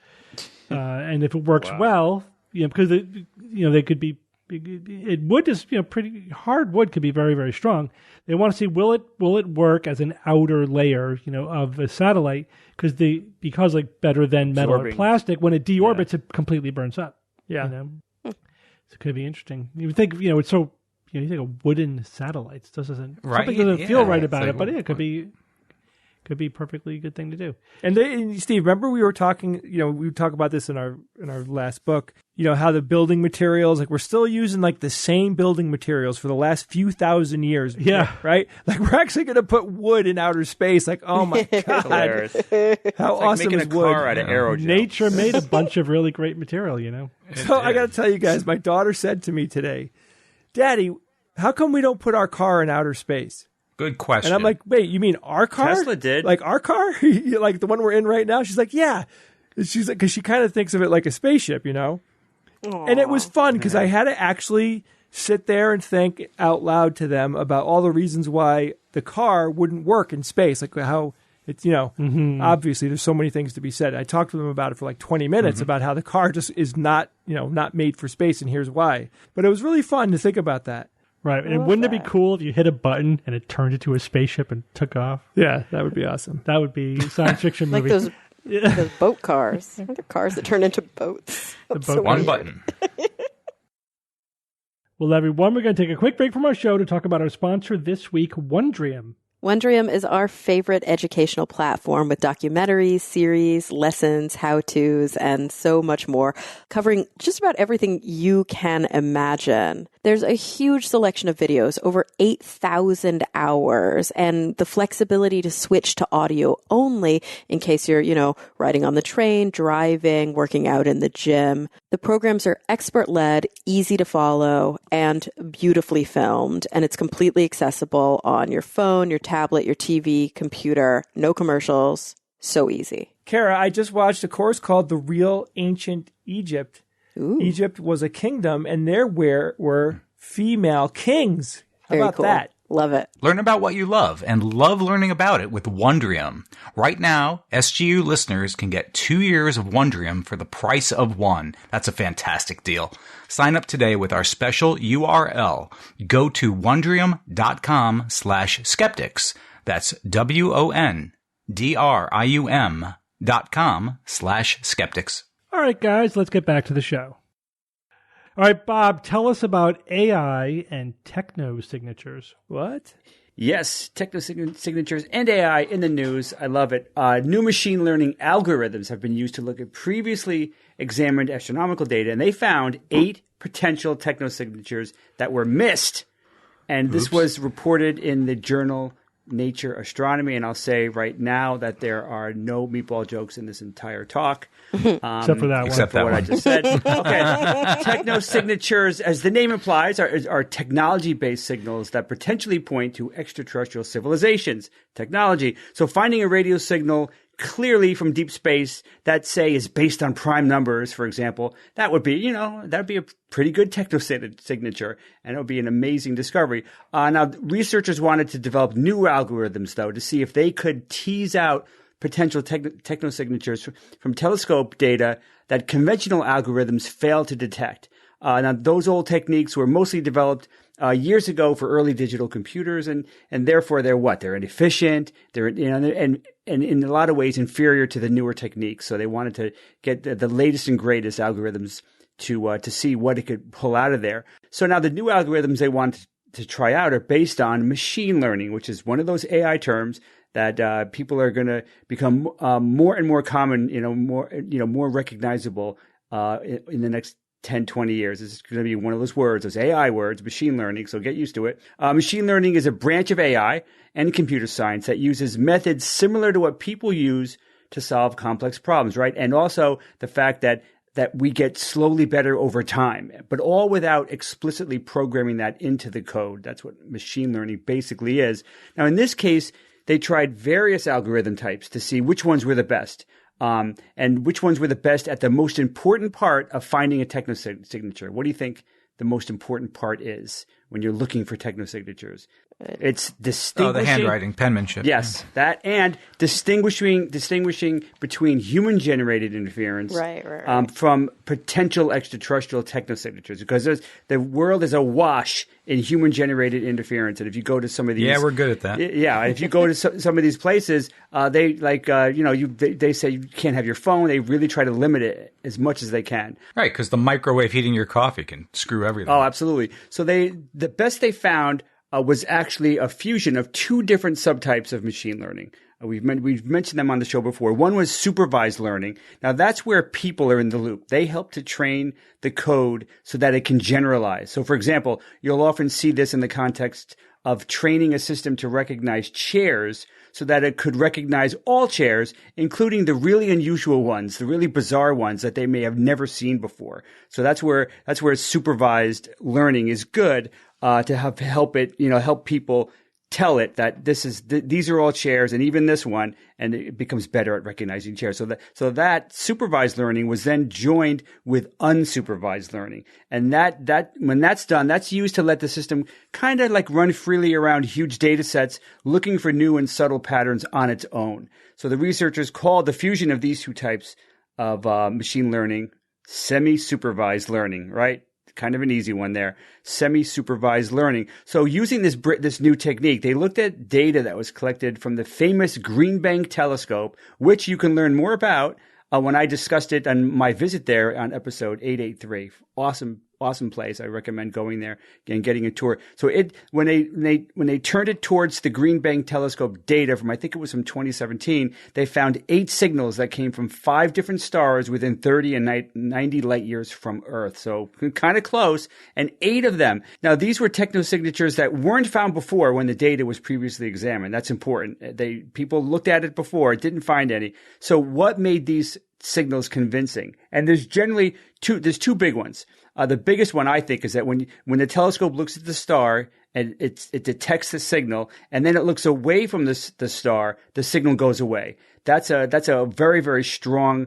and if it works well, because they could be. Wood is pretty hard. Wood could be very, very strong. They want to see will it work as an outer layer of a satellite because like better than metal or plastic, when it deorbits it completely burns up. Yeah, so it could be interesting. You would think it's so you think of wooden satellites doesn't feel right about it, but it could be perfectly good thing to do. And Steve, remember we were talking, we talk about this in our last book, how the building materials, like we're still using like the same building materials for the last few thousand years. Yeah. Right? Like we're actually going to put wood in outer space. Like, oh my God. How awesome making is a wood? car out of aerogel. Nature made a bunch of really great material, So I got to tell you guys, my daughter said to me today, Daddy, how come we don't put our car in outer space? Good question. And I'm like, wait, you mean our car? Tesla did. Like our car? Like the one we're in right now? She's like, yeah. She's like, because she kind of thinks of it like a spaceship, Aww. And it was fun because I had to actually sit there and think out loud to them about all the reasons why the car wouldn't work in space. Like how it's, obviously there's so many things to be said. I talked to them about it for like 20 minutes about how the car just is not, not made for space, and here's why. But it was really fun to think about that. Right, and wouldn't it be cool if you hit a button and it turned into a spaceship and took off? Yeah, that would be awesome. That would be a science fiction movie. Like those boat cars. They're cars that turn into boats. One button. Well, everyone, we're going to take a quick break from our show to talk about our sponsor this week, Wondrium. Wondrium is our favorite educational platform with documentaries, series, lessons, how-tos, and so much more, covering just about everything you can imagine. There's a huge selection of videos, over 8,000 hours, and the flexibility to switch to audio only in case you're, riding on the train, driving, working out in the gym. The programs are expert-led, easy to follow, and beautifully filmed, and it's completely accessible on your phone, your tablet, your TV, computer, no commercials, so easy. Kara, I just watched a course called The Real Ancient Egypt. Ooh. Egypt was a kingdom, and there were female kings. How Very about cool. that? Love it. Learn about what you love and love learning about it with Wondrium. Right now, SGU listeners can get 2 years of Wondrium for the price of one. That's a fantastic deal. Sign up today with our special URL. Go to wondrium.com/skeptics. That's WONDRIUM.com/skeptics. All right, guys, let's get back to the show. All right, Bob, tell us about AI and techno signatures. What? Yes, techno signatures and AI in the news. I love it. New machine learning algorithms have been used to look at previously examined astronomical data, and they found 8 potential techno signatures that were missed. And this was reported in the journal Nature Astronomy, and I'll say right now that there are no meatball jokes in this entire talk. Except for that one. Except that what one. I just said. Okay. Techno signatures, as the name implies, are technology-based signals that potentially point to extraterrestrial civilizations, technology. So finding a radio signal clearly from deep space that, say, is based on prime numbers, for example, that would be, that'd be a pretty good techno signature, and it would be an amazing discovery. Now, researchers wanted to develop new algorithms, though, to see if they could tease out potential techno signatures from telescope data that conventional algorithms fail to detect. Now, those old techniques were mostly developed years ago for early digital computers, and therefore they're inefficient. They're and in a lot of ways inferior to the newer techniques. So they wanted to get the latest and greatest algorithms to see what it could pull out of there. So now the new algorithms they want to try out are based on machine learning, which is one of those AI terms that people are going to become more and more common, more recognizable in the next 10, 20 years. This is going to be one of those words, those AI words, machine learning. So get used to it. Machine learning is a branch of AI and computer science that uses methods similar to what people use to solve complex problems, right? And also the fact that we get slowly better over time, but all without explicitly programming that into the code. That's what machine learning basically is. Now, in this case, they tried various algorithm types to see which ones were the best, and which ones were the best at the most important part of finding a technosignature. What do you think the most important part is when you're looking for technosignatures? It's distinguishing. Oh, the handwriting, penmanship. Yes, that, and distinguishing between human-generated interference from potential extraterrestrial technosignatures, because the world is awash in human-generated interference. And if you go to some of these, we're good at that. Yeah, if you go to some of these places, they say you can't have your phone. They really try to limit it as much as they can. Right, because the microwave heating your coffee can screw everything. Oh, absolutely. So the best they found was actually a fusion of two different subtypes of machine learning. We've mentioned them on the show before. One was supervised learning. Now, that's where people are in the loop. They help to train the code so that it can generalize. So, for example, you'll often see this in the context of training a system to recognize chairs so that it could recognize all chairs, including the really unusual ones, the really bizarre ones that they may have never seen before. So that's where supervised learning is good, to help people tell it that these are all chairs, and even this one, and it becomes better at recognizing chairs. So that supervised learning was then joined with unsupervised learning, and that when that's done, that's used to let the system kind of like run freely around huge data sets, looking for new and subtle patterns on its own. So the researchers called the fusion of these two types of machine learning semi-supervised learning, right? Kind of an easy one there. Semi-supervised learning. So using this new technique, they looked at data that was collected from the famous Green Bank telescope, which you can learn more about when I discussed it on my visit there on episode 883. Awesome place. I recommend going there and getting a tour. So when they turned it towards the Green Bank telescope data from, I think it was from 2017, they found 8 signals that came from 5 different stars within 30 and 90 light years from Earth. So kind of close. And 8 of them. Now, these were technosignatures that weren't found before when the data was previously examined. That's important. People looked at it before, didn't find any. So what made these signals convincing? And there's generally there's two big ones. The biggest one, I think, is that when the telescope looks at the star and it detects the signal, and then it looks away from the star, the signal goes away. That's a very, very strong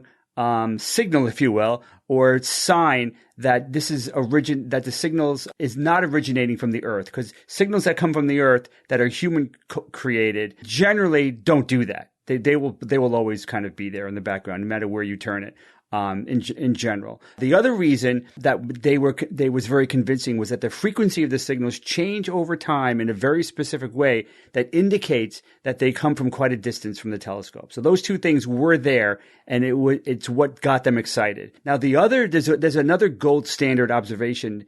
signal, if you will, or sign that that the signals is not originating from the Earth, because signals that come from the Earth that are human created generally don't do that. They will always kind of be there in the background, no matter where you turn it. In general, the other reason that they was very convincing was that the frequency of the signals change over time in a very specific way that indicates that they come from quite a distance from the telescope. So those two things were there, and it's what got them excited. Now, there's another gold standard observation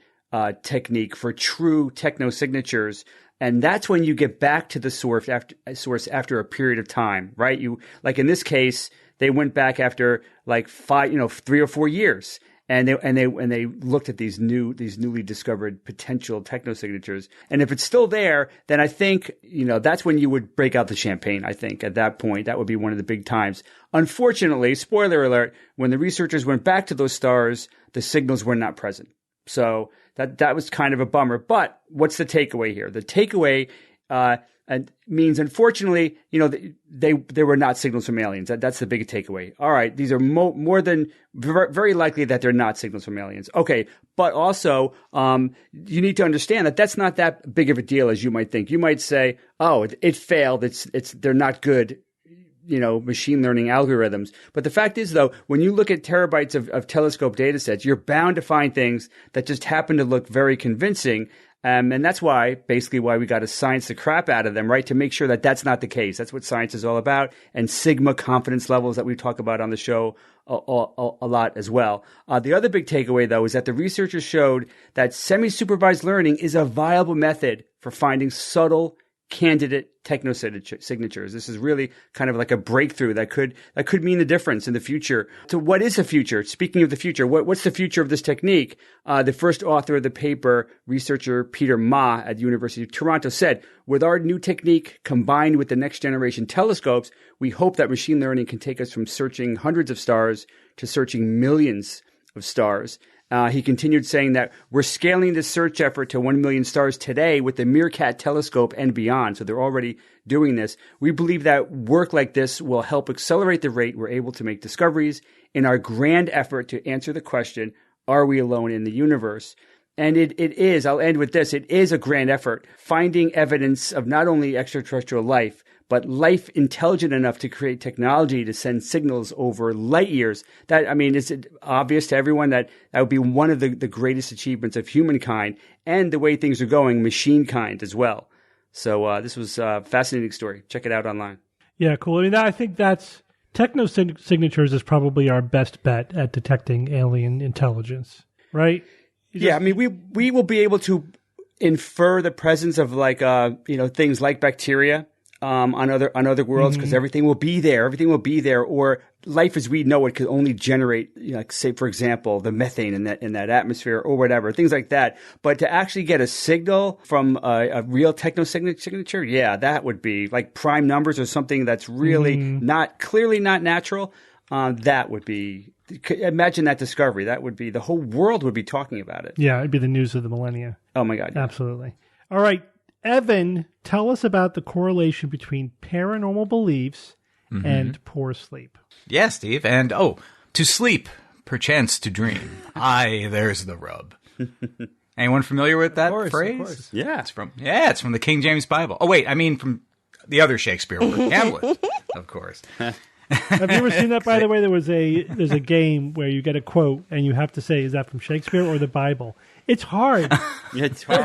technique for true technosignatures. And that's when you get back to the source after a period of time, right? Like in this case, they went back after like 3 or 4 years, and they looked at these newly discovered potential technosignatures. And if it's still there, then I think that's when you would break out the champagne. I think at that point that would be one of the big times. Unfortunately, spoiler alert: when the researchers went back to those stars, the signals were not present. So that was kind of a bummer. But what's the takeaway here? The takeaway means, unfortunately, they were not signals from aliens. That's the big takeaway. All right, these are more than very likely that they're not signals from aliens. Okay, but also you need to understand that that's not that big of a deal as you might think. You might say, "Oh, it failed. They're not good." Machine learning algorithms. But the fact is, though, when you look at terabytes of telescope data sets, you're bound to find things that just happen to look very convincing. And that's why we got to science the crap out of them, right? To make sure that that's not the case. That's what science is all about. And sigma confidence levels that we talk about on the show a lot as well. The other big takeaway, though, is that the researchers showed that semi-supervised learning is a viable method for finding subtle candidate techno signatures. This is really kind of like a breakthrough that could mean the difference in the future. So what is the future? Speaking of the future, what's the future of this technique? The first author of the paper, researcher Peter Ma at the University of Toronto, said, with our new technique combined with the next generation telescopes, we hope that machine learning can take us from searching hundreds of stars to searching millions of stars. He continued saying that we're scaling the search effort to 1 million stars today with the Meerkat telescope and beyond. So they're already doing this. We believe that work like this will help accelerate the rate we're able to make discoveries in our grand effort to answer the question, are we alone in the universe? And it is, I'll end with this, it is a grand effort, finding evidence of not only extraterrestrial life, but life intelligent enough to create technology to send signals over light years. That, I mean, it's obvious to everyone that would be one of the greatest achievements of humankind, and the way things are going, machine kind as well. So this was a fascinating story. Check it out online. Yeah, cool. I mean, I think that's techno signatures is probably our best bet at detecting alien intelligence, right? I mean, we will be able to infer the presence of things like bacteria on other worlds, because everything will be there. Everything will be there, or life as we know it could only generate, say for example, the methane in that atmosphere or whatever, things like that. But to actually get a signal from a real techno signature, yeah, that would be like prime numbers or something that's really clearly not natural. That would be. Imagine that discovery. That would be, the whole world would be talking about it. Yeah, it'd be the news of the millennia. Oh my God. Yeah. Absolutely. All right. Evan, tell us about the correlation between paranormal beliefs and poor sleep. Yeah, Steve. And to sleep, perchance to dream. Aye, there's the rub. Anyone familiar with that phrase? Of course. Yeah. It's from the King James Bible. Oh, wait, I mean from the other Shakespeare work, Hamlet, of course. Have you ever seen that, by the way? There's a game where you get a quote and you have to say, is that from Shakespeare or the Bible? It's hard. It's hard.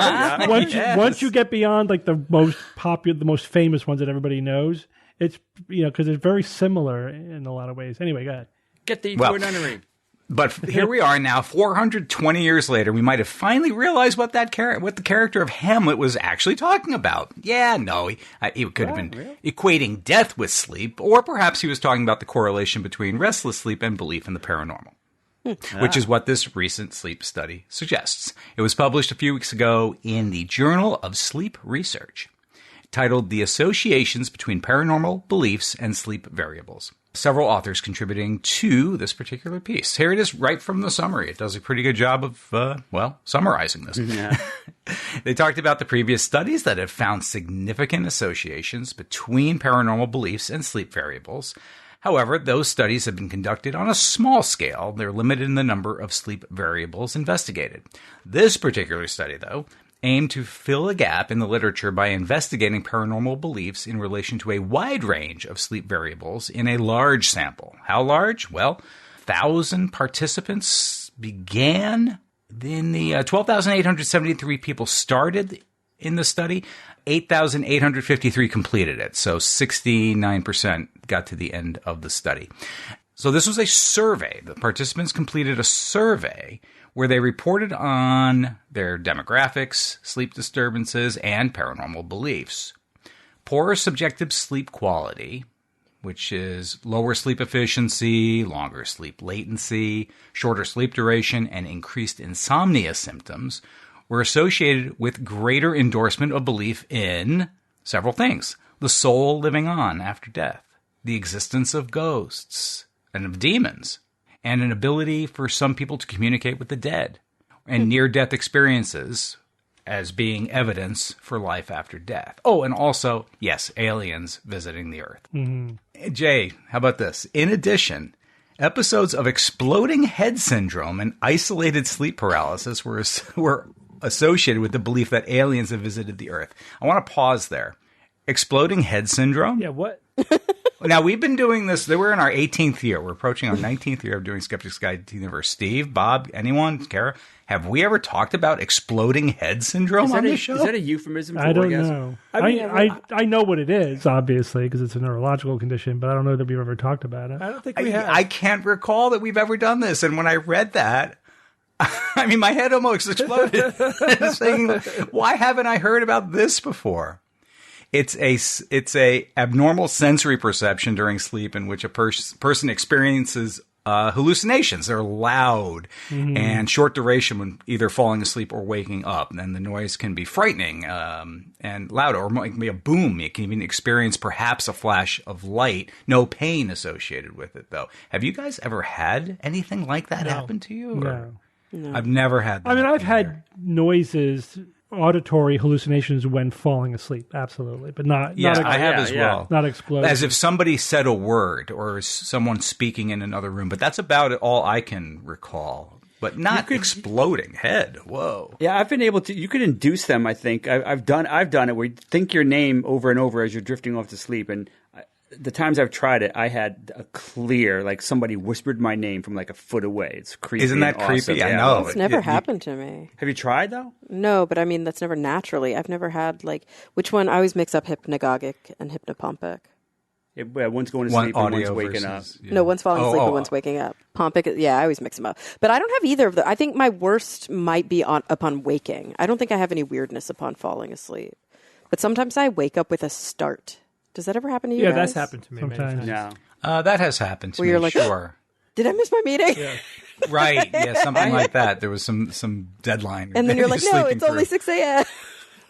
Yeah. Once you get beyond like the most popular, the most famous ones that everybody knows, it's, because it's very similar in a lot of ways. Anyway, go ahead. Get the nunnery. But here we are now, 420 years later. We might have finally realized what the character of Hamlet was actually talking about. Yeah, no, he could have been equating death with sleep, or perhaps he was talking about the correlation between restless sleep and belief in the paranormal, which is what this recent sleep study suggests. It was published a few weeks ago in the Journal of Sleep Research, titled The Associations Between Paranormal Beliefs and Sleep Variables. Several authors contributing to this particular piece. Here it is right from the summary. It does a pretty good job of, summarizing this. Yeah. They talked about the previous studies that have found significant associations between paranormal beliefs and sleep variables. However, those studies have been conducted on a small scale. They're limited in the number of sleep variables investigated. This particular study, though, aimed to fill a gap in the literature by investigating paranormal beliefs in relation to a wide range of sleep variables in a large sample. How large? Well, 1,000 participants began in the 12,873 people started in the study. 8,853 completed it. So 69% got to the end of the study. So this was a survey. The participants completed a survey where they reported on their demographics, sleep disturbances, and paranormal beliefs. Poor subjective sleep quality, which is lower sleep efficiency, longer sleep latency, shorter sleep duration, and increased insomnia symptoms, were associated with greater endorsement of belief in several things: the soul living on after death, the existence of ghosts and of demons, and an ability for some people to communicate with the dead, and near-death experiences as being evidence for life after death. Oh, and also, yes, aliens visiting the Earth. Mm-hmm. Jay, how about this? In addition, episodes of exploding head syndrome and isolated sleep paralysis were associated with the belief that aliens have visited the Earth. I want to pause there. Exploding head syndrome? Yeah, what? Now, we've been doing this. We're in our 18th year. We're approaching our 19th year of doing Skeptics Guide to the Universe. Steve, Bob, anyone, Kara, have we ever talked about exploding head syndrome on this show? Is that a euphemism for I don't orgasm? know. I know what it is, obviously, because it's a neurological condition, but I don't know that we've ever talked about it. I don't think we have. I can't recall that we've ever done this. And when I read that, I mean, my head almost exploded. Saying, why haven't I heard about this before? It's a abnormal sensory perception during sleep in which a person experiences hallucinations. They're loud and short duration when either falling asleep or waking up. And the noise can be frightening and loud, or it can be a boom. You can even experience perhaps a flash of light. No pain associated with it, though. Have you guys ever had anything like that happen to you? No. I've never had that. I mean, I've had noises, auditory hallucinations when falling asleep, absolutely, but not. I have as well. Not explosive. As if somebody said a word or someone speaking in another room, but that's about all I can recall. But not exploding head. Whoa. Yeah, I've been able to. You could induce them. I think I've done it where you think your name over and over as you're drifting off to sleep, and the times I've tried it, I had a clear, like somebody whispered my name from like a foot away. It's creepy. Isn't that creepy? Yeah. I know. It's never happened to me. Have you tried though? No, but I mean, that's never naturally. I've never had which one? I always mix up hypnagogic and hypnopompic. One's going to sleep and one's waking up. Yeah. No, one's falling asleep and one's waking up. Pompic, I always mix them up. But I don't have either of them. I think my worst might be upon waking. I don't think I have any weirdness upon falling asleep. But sometimes I wake up with a start. Does that ever happen to you guys? Yeah, that's happened to me Sometimes. many times. No. That has happened to Where me, you're like, sure. Did I miss my meeting? Yeah. Right, yeah, something like that. There was some deadline. And then you're like, no, sleeping it's only through. 6 a.m.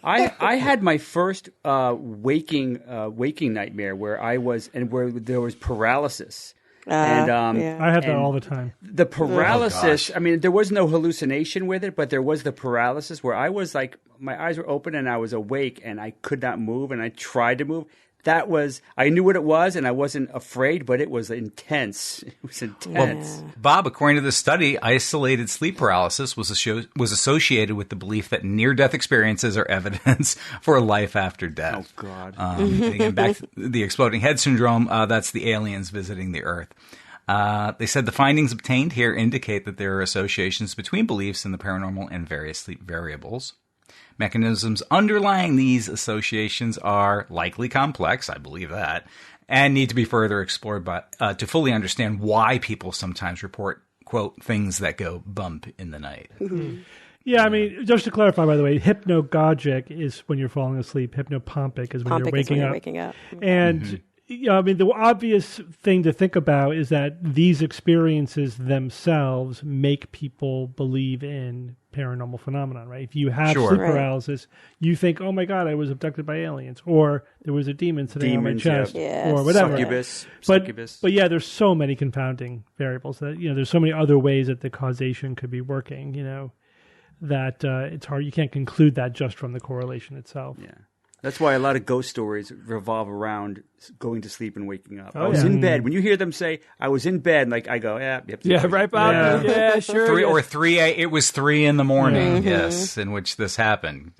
I had my first waking nightmare where where there was paralysis. And I have that all the time. The paralysis, I mean, there was no hallucination with it, but there was the paralysis where I was like, my eyes were open and I was awake and I could not move and I tried to move. I knew what it was and I wasn't afraid, but it was intense. It was intense. Bob, according to the study, isolated sleep paralysis was associated with the belief that near-death experiences are evidence for life after death. Oh, God. And again, back to the exploding head syndrome, that's the aliens visiting the Earth. They said the findings obtained here indicate that there are associations between beliefs in the paranormal and various sleep variables. Mechanisms underlying these associations are likely complex, I believe that, and need to be further explored to fully understand why people sometimes report, quote, things that go bump in the night. Yeah, I mean, just to clarify, by the way, hypnagogic is when you're falling asleep. Hypnopompic is when you're waking up. And I mean, the obvious thing to think about is that these experiences themselves make people believe in paranormal phenomenon, right? If you have sleep paralysis, you think, oh my God, I was abducted by aliens, or there was a demon sitting on my chest, or whatever. Succubus. But yeah, there's so many confounding variables that, there's so many other ways that the causation could be working, that it's hard. You can't conclude that just from the correlation itself. Yeah. That's why a lot of ghost stories revolve around going to sleep and waking up. I was in bed. When you hear them say, I was in bed, like I go, Right, Bob? Yeah, sure. 3, it was 3 in the morning, yes, in which this happened.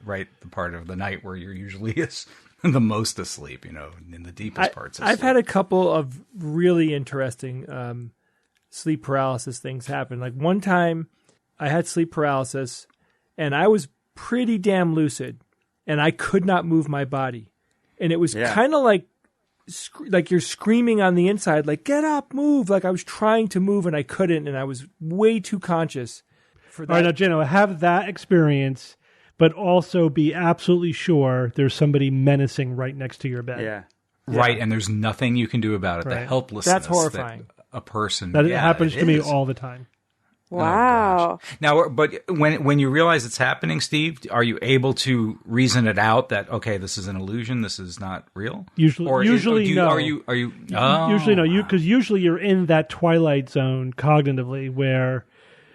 Right, the part of the night where you're usually the most asleep, in the deepest parts of sleep. I've had a couple of really interesting sleep paralysis things happen. Like one time I had sleep paralysis and I was pretty damn lucid. And I could not move my body. And it was kind of like you're screaming on the inside, like, get up, move. Like I was trying to move and I couldn't. And I was way too conscious for that. All right, now, Jano, have that experience, but also be absolutely sure there's somebody menacing right next to your bed. Yeah. Right, and there's nothing you can do about it. Right. The helplessness. That's horrifying. That a person... That happens to me all the time. Wow. Oh, now, but when you realize it's happening, Steve, are you able to reason it out that, okay, this is an illusion, this is not real? Usually no. Usually no, because usually you're in that twilight zone cognitively where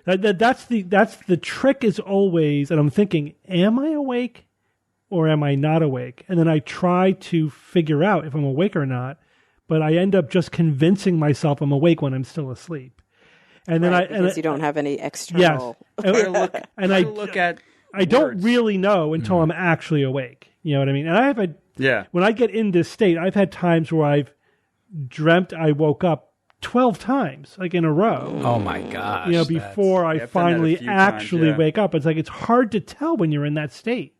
that's the trick is always, and I'm thinking, am I awake or am I not awake? And then I try to figure out if I'm awake or not, but I end up just convincing myself I'm awake when I'm still asleep. And then because you don't have any external. Yes. I don't really know until I'm Mm-hmm. actually awake. You know what I mean? And when I get in this state, I've had times where I've dreamt I woke up 12 times, like in a row. Oh my gosh! Before I finally actually wake up. It's like it's hard to tell when you're in that state.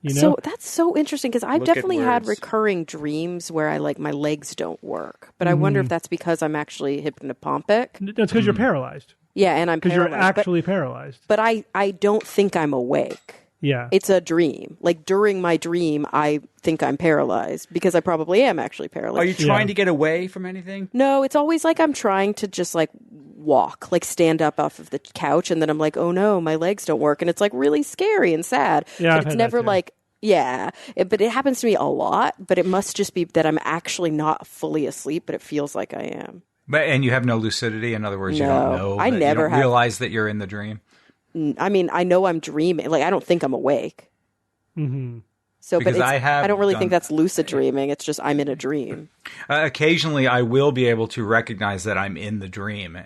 So that's so interesting because I've definitely had recurring dreams where I my legs don't work, but I wonder if that's because I'm actually hypnopompic. That's because you're paralyzed. Yeah, and I'm because paralyzed. You're actually paralyzed. But I don't think I'm awake. Yeah. It's a dream. Like during my dream, I think I'm paralyzed because I probably am actually paralyzed. Are you trying to get away from anything? No, it's always like I'm trying to just like walk, like stand up off of the couch, and then I'm like, oh no, my legs don't work, and it's like really scary and sad. Yeah, but it's never like, but it happens to me a lot. But it must just be that I'm actually not fully asleep, but it feels like I am. And you have no lucidity. In other words, you don't know. I never you don't realize that you're in the dream. I mean, I know I'm dreaming. Like I don't think I'm awake. Mm-hmm. So, Because but I don't really think that's lucid dreaming. It's just I'm in a dream. Occasionally, I will be able to recognize that I'm in the dream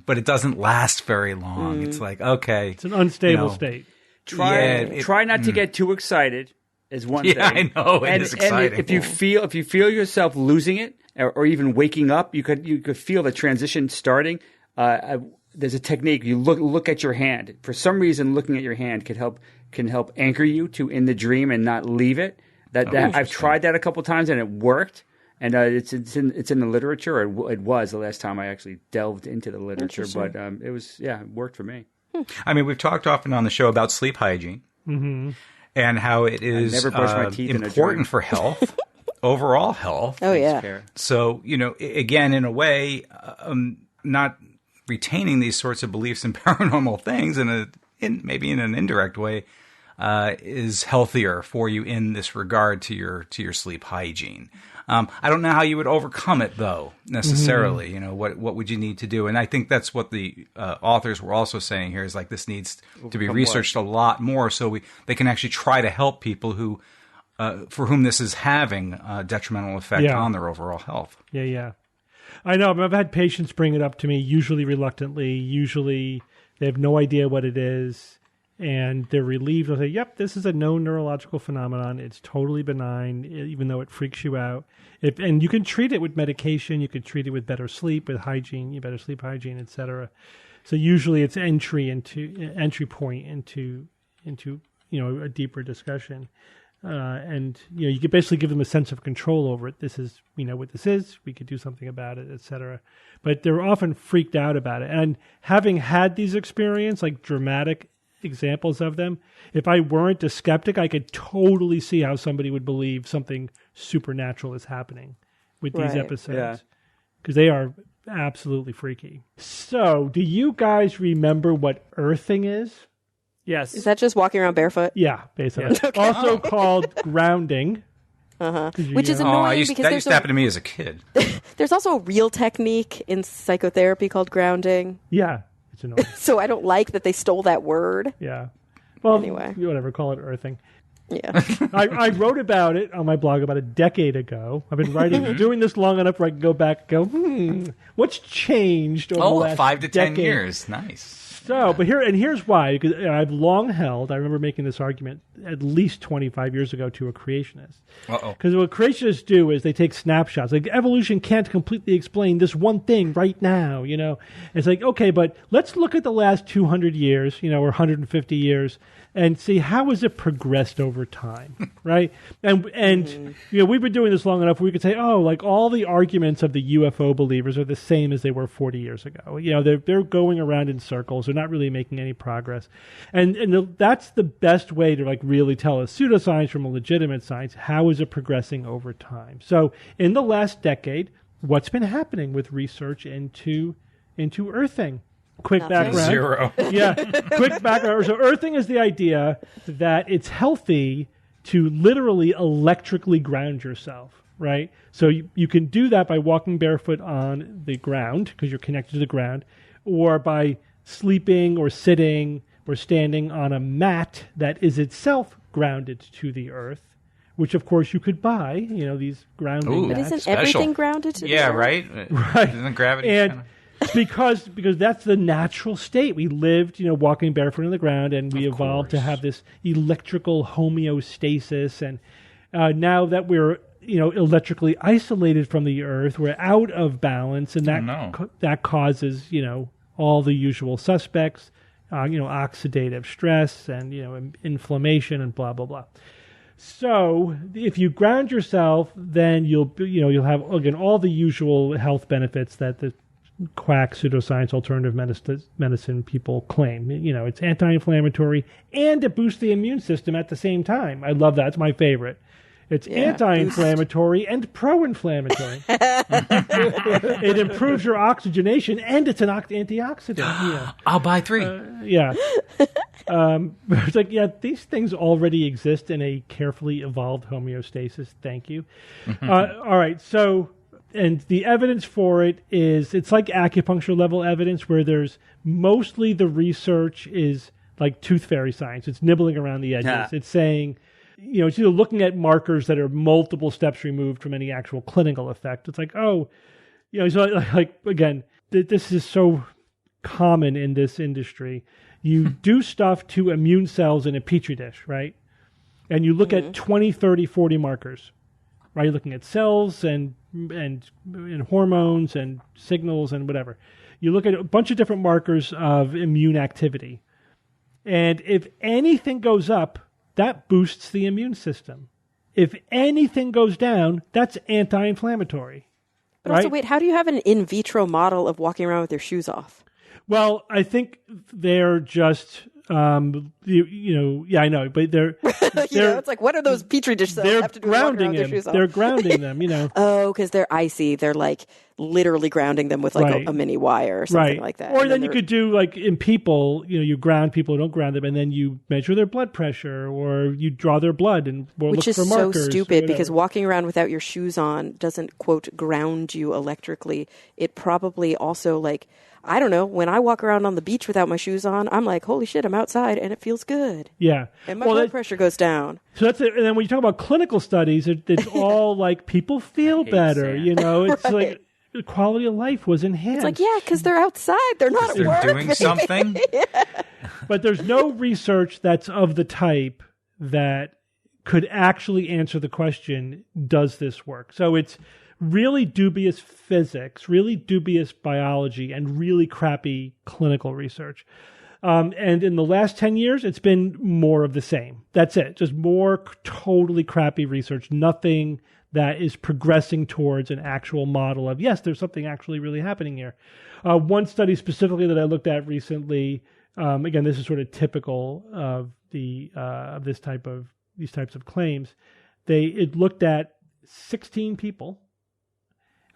but it doesn't last very long. It's like, okay, it's an unstable state. Try not to get too excited. Is one thing. Yeah, I know it is exciting. And if you feel yourself losing it or even waking up, you could feel the transition starting. There's a technique. You look at your hand. For some reason, looking at your hand can help anchor you to in the dream and not leave it. I've tried that a couple times and it worked. And it's in the literature. Or it was the last time I actually delved into the literature, but it worked for me. I mean, we've talked often on the show about sleep hygiene and how it is never brush my teeth important for health, overall health. Oh yeah. So again, in a way, not retaining these sorts of beliefs in paranormal things maybe in an indirect way is healthier for you in this regard to your sleep hygiene. I don't know how you would overcome it though necessarily. What would you need to do? And I think that's what the authors were also saying here is like this needs to be researched a lot more so they can actually try to help people who for whom this is having a detrimental effect on their overall health. Yeah. I know. I've had patients bring it up to me, usually reluctantly. Usually they have no idea what it is, and they're relieved. They'll say, yep, this is a known neurological phenomenon. It's totally benign, even though it freaks you out. And you can treat it with medication. You can treat it with better sleep, with hygiene, better sleep hygiene, etc. So usually it's entry point into a deeper discussion. And you could basically give them a sense of control over it. This is what this is. We could do something about it, etc. But they're often freaked out about it. And having had these experiences, like dramatic examples of them, if I weren't a skeptic, I could totally see how somebody would believe something supernatural is happening with these episodes because they are absolutely freaky. So, do you guys remember what earthing is? Yes. Is that just walking around barefoot? Yeah, basically. Okay. Also called grounding. Which is annoying because that used to happen to me as a kid. There's also a real technique in psychotherapy called grounding. Yeah, it's annoying. So I don't like that they stole that word. Yeah. Well, anyway, whatever, call it earthing. Yeah. I wrote about it on my blog about a decade ago. I've been doing this long enough where I can go back and go, what's changed over the last 5 to 10 decade? years. Nice. So, but here's why. Because I've long held, I remember making this argument at least 25 years ago to a creationist. Because what creationists do is they take snapshots. Like, evolution can't completely explain this one thing right now, It's like, okay, but let's look at the last 200 years, or 150 years, and see how has it progressed over time, right? And we've been doing this long enough where we could say, like all the arguments of the UFO believers are the same as they were 40 years ago. They're going around in circles. They're not really making any progress. And that's the best way to like really tell a pseudoscience from a legitimate science. How is it progressing over time? So in the last decade, what's been happening with research into earthing? Quick background. 0. Yeah, quick background. So earthing is the idea that it's healthy to literally electrically ground yourself, right? So you can do that by walking barefoot on the ground because you're connected to the ground, or by sleeping or sitting or standing on a mat that is itself grounded to the earth, which of course you could buy, these grounding mats. But isn't special. everything grounded to the earth? Right. Right. Isn't gravity and because that's the natural state. We lived, walking barefoot on the ground, and we evolved to have this electrical homeostasis. And now that we're, electrically isolated from the earth, we're out of balance, and that causes, all the usual suspects, oxidative stress and, inflammation and blah, blah, blah. So if you ground yourself, then you'll have, again, all the usual health benefits that the quack pseudoscience alternative medicine people claim. It's anti-inflammatory and it boosts the immune system at the same time. I love that. It's my favorite. It's anti-inflammatory and pro-inflammatory. It improves your oxygenation and it's an antioxidant. Yeah. I'll buy 3. It's like, these things already exist in a carefully evolved homeostasis. Thank you. All right. So, and the evidence for it it's like acupuncture level evidence where there's mostly the research is like tooth fairy science. It's nibbling around the edges. Yeah. It's saying, it's either looking at markers that are multiple steps removed from any actual clinical effect. It's like, so again, this is so common in this industry. You do stuff to immune cells in a petri dish, right? And you look at 20, 30, 40 markers, right? You're looking at cells and hormones and signals and whatever. You look at a bunch of different markers of immune activity. And if anything goes up, that boosts the immune system. If anything goes down, that's anti-inflammatory. But also, wait, how do you have an in vitro model of walking around with your shoes off? Well, I think they're just, I know, but they're it's like, what are those petri dish cells have to do with walking around with their shoes off? They're grounding them, Oh, because they're icy. They're like literally grounding them with like a mini wire or something like that. Or then you could do like in people, you ground people who don't ground them, and then you measure their blood pressure, or you draw their blood and look for markers. Which is so stupid because walking around without your shoes on doesn't, quote, ground you electrically. It probably also like, I don't know, when I walk around on the beach without my shoes on, I'm like, holy shit, I'm outside and it feels good. Yeah. And my blood pressure goes down. So that's it. And then when you talk about clinical studies, it's all like people feel better, It's like the quality of life was enhanced. It's like, because they're outside. They're not at work. They're doing something. But there's no research that's of the type that could actually answer the question, does this work? So it's really dubious physics, really dubious biology, and really crappy clinical research. And in the last 10 years, it's been more of the same. That's it. Just more totally crappy research. Nothing that is progressing towards an actual model of, yes, there's something actually really happening here. One study specifically that I looked at recently, again, this is sort of typical of these types of claims. It looked at 16 people.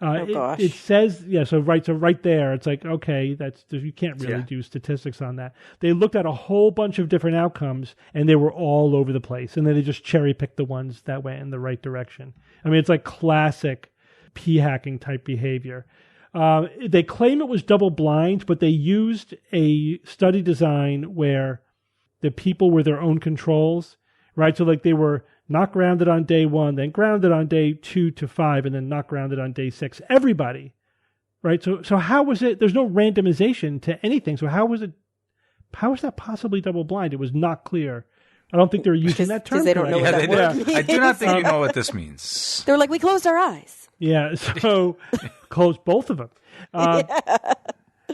Gosh. It says, so right there, it's like, okay, you can't really do statistics on that. They looked at a whole bunch of different outcomes, and they were all over the place, and then they just cherry-picked the ones that went in the right direction. I mean, it's like classic p-hacking type behavior. They claim it was double-blind, but they used a study design where the people were their own controls, right? So like they were not grounded on day 1, then grounded on day 2 to 5, and then not grounded on day 6. Everybody, right? So how was it? There's no randomization to anything. So how was that possibly double blind? It was not clear. I don't think they're using that term. Because they don't know what that word means. I do not think you know what this means. They were like, we closed our eyes. Yeah, so close both of them.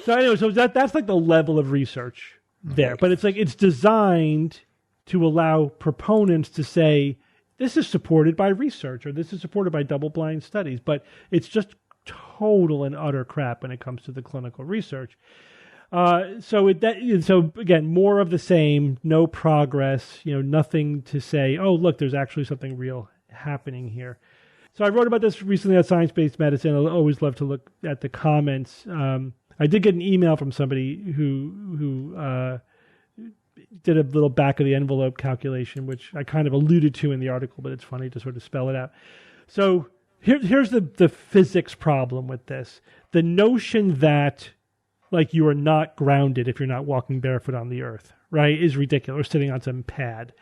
So anyway, so that's like the level of research there. But it's like it's designed to allow proponents to say, this is supported by research or this is supported by double-blind studies, but it's just total and utter crap when it comes to the clinical research. So again, more of the same, no progress, nothing to say, oh, look, there's actually something real happening here. So I wrote about this recently on Science-Based Medicine. I always love to look at the comments. I did get an email from somebody who did a little back of the envelope calculation, which I kind of alluded to in the article, but it's funny to sort of spell it out. So here's the physics problem with this. The notion that like you are not grounded if you're not walking barefoot on the earth, right, is ridiculous, or sitting on some pad.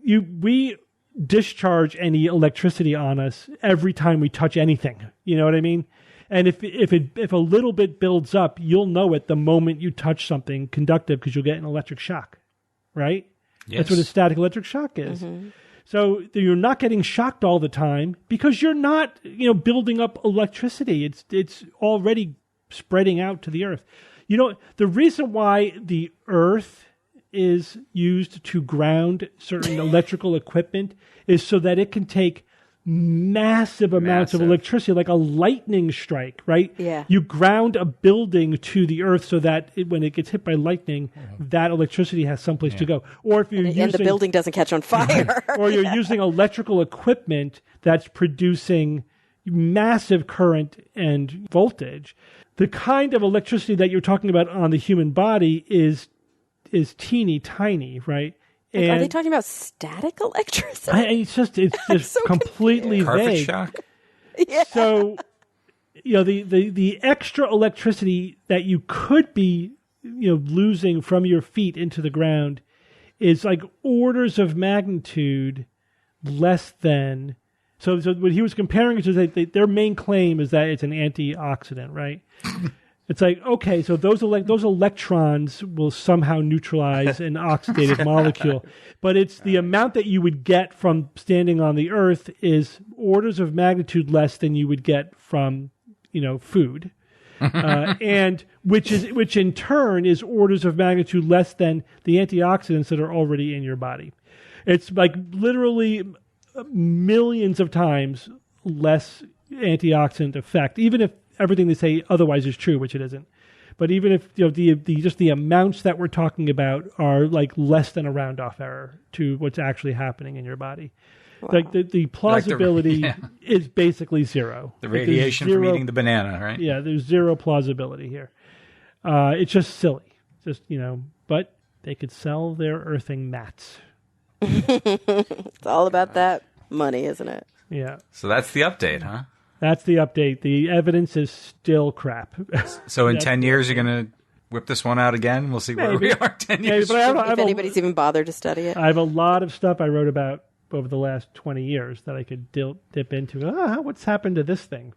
We discharge any electricity on us every time we touch anything. You know what I mean? And if a little bit builds up, you'll know it the moment you touch something conductive because you'll get an electric shock, right? Yes. That's what a static electric shock is. Mm-hmm. So you're not getting shocked all the time because you're not, building up electricity. It's already spreading out to the earth. The reason why the earth is used to ground certain electrical equipment is so that it can take massive amounts of electricity, like a lightning strike, right? Yeah. You ground a building to the earth so that when it gets hit by lightning, that electricity has someplace to go. Or if you're and the building doesn't catch on fire. or you're using electrical equipment that's producing massive current and voltage. The kind of electricity that you're talking about on the human body is teeny tiny, right? Like, are they talking about static electricity? It's just so completely Carpet vague. shock? Yeah. So, the extra electricity that you could be, losing from your feet into the ground is like orders of magnitude less than. So what he was comparing it to, their main claim is that it's an antioxidant, right? It's like, okay, so those electrons will somehow neutralize an oxidative molecule, but it's the amount that you would get from standing on the earth is orders of magnitude less than you would get from, food, and which in turn is orders of magnitude less than the antioxidants that are already in your body. It's like literally millions of times less antioxidant effect, even if everything they say otherwise is true, which it isn't. But even if the amounts that we're talking about are like less than a round off error to what's actually happening in your body, like the plausibility is basically zero. The radiation from eating the banana, right? Yeah, there's zero plausibility here. It's just silly, But they could sell their earthing mats. It's all about that money, isn't it? Yeah. So that's the update, huh? That's the update. The evidence is still crap. So in 10 years, you're going to whip this one out again? We'll see where we are 10 years. But if anybody's even bothered to study it. I have a lot of stuff I wrote about over the last 20 years that I could dip into. What's happened to this thing?